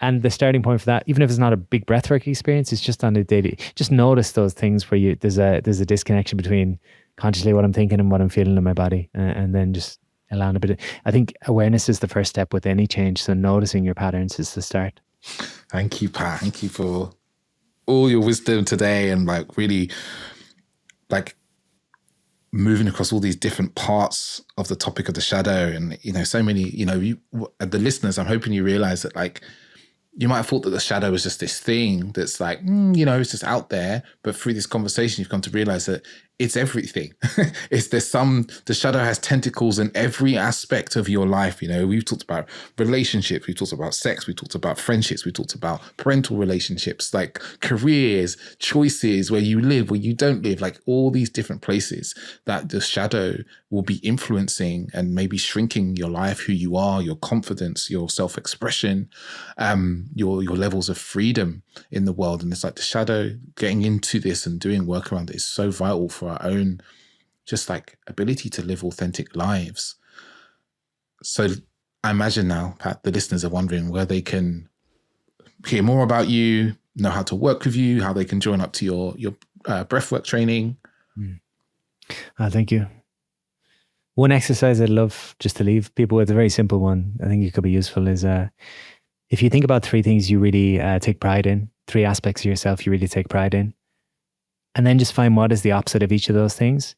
and the starting point for that, even if it's not a big breathwork experience, it's just on a daily, just notice those things where there's a disconnection between consciously what I'm thinking and what I'm feeling in my body. And then just allowing a bit I think awareness is the first step with any change. So noticing your patterns is the start. Thank you, Pat. Thank you for all your wisdom today, and like really like moving across all these different parts of the topic of the shadow. And, so many, the listeners, I'm hoping you realize that, like, you might have thought that the shadow was just this thing that's like, it's just out there. But through this conversation, you've come to realize that it's everything. The shadow has tentacles in every aspect of your life. We've talked about relationships, we've talked about sex, we talked about friendships, we talked about parental relationships, like careers, choices, where you live, where you don't live, like all these different places that the shadow will be influencing and maybe shrinking your life, who you are, your confidence, your self-expression, your levels of freedom in the world. And it's like the shadow, getting into this and doing work around it is so vital for our own just like ability to live authentic lives. So I imagine now, Pat, the listeners are wondering where they can hear more about you, know how to work with you, how they can join up to your breathwork training. Thank you. One exercise I'd love just to leave people with, a very simple one, I think it could be useful, is if you think about three things you really take pride in, three aspects of yourself you really take pride in, and then just find what is the opposite of each of those things.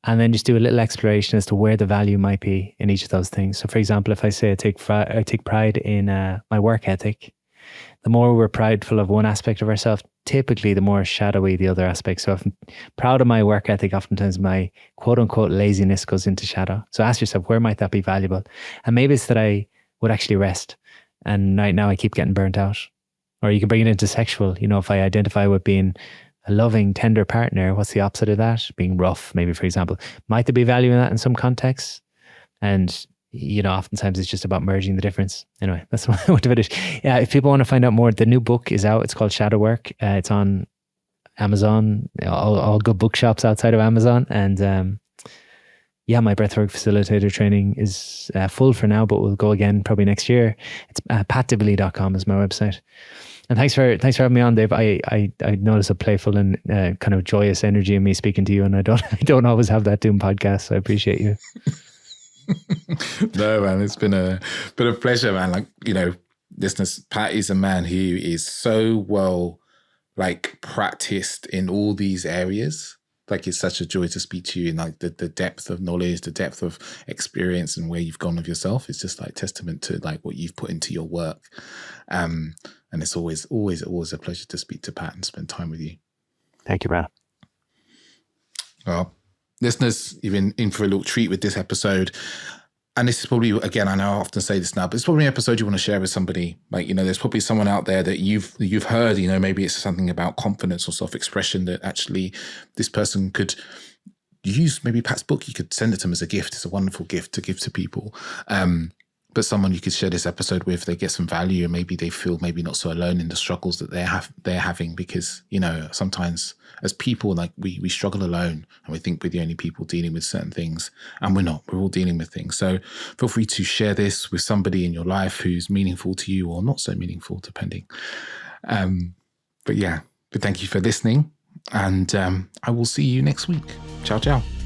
And then just do a little exploration as to where the value might be in each of those things. So for example, if I say I take pride in my work ethic, the more we're prideful of one aspect of ourselves, typically the more shadowy the other aspect. So if I'm proud of my work ethic, oftentimes my quote unquote laziness goes into shadow. So ask yourself, where might that be valuable? And maybe it's that I would actually rest, and right now I keep getting burnt out. Or you can bring it into sexual. If I identify with being a loving, tender partner, what's the opposite of that? Being rough, maybe, for example. Might there be value in that in some contexts? And, oftentimes it's just about merging the difference. Anyway, that's what I want to finish. Yeah, if people want to find out more, the new book is out. It's called Shadow Work. It's on Amazon, all good bookshops outside of Amazon. And my Breathwork facilitator training is full for now, but we'll go again probably next year. It's patdivilly.com is my website. And thanks for having me on, Dave. I notice a playful and kind of joyous energy in me speaking to you, and I don't always have that doing podcasts. So I appreciate you. No, man, it's been a pleasure, man. Like, listeners, Pat is a man who is so well, like, practiced in all these areas. Like, it's such a joy to speak to you, and like the depth of knowledge, the depth of experience, and where you've gone with yourself. It's just like testament to like what you've put into your work. And it's always a pleasure to speak to Pat and spend time with you. Thank you, Brad. Well, listeners, you've been in for a little treat with this episode. And this is probably, again, I know I often say this now, but it's probably an episode you want to share with somebody. Like, there's probably someone out there that you've heard, maybe it's something about confidence or self-expression that actually this person could use. Maybe Pat's book, you could send it to them as a gift. It's a wonderful gift to give to people. but someone you could share this episode with, they get some value, and maybe they feel maybe not so alone in the struggles that they're having, because, you know, sometimes as people, like we struggle alone and we think we're the only people dealing with certain things, and we're not. We're all dealing with things. So feel free to share this with somebody in your life who's meaningful to you or not so meaningful, depending. But thank you for listening, and I will see you next week. Ciao, ciao.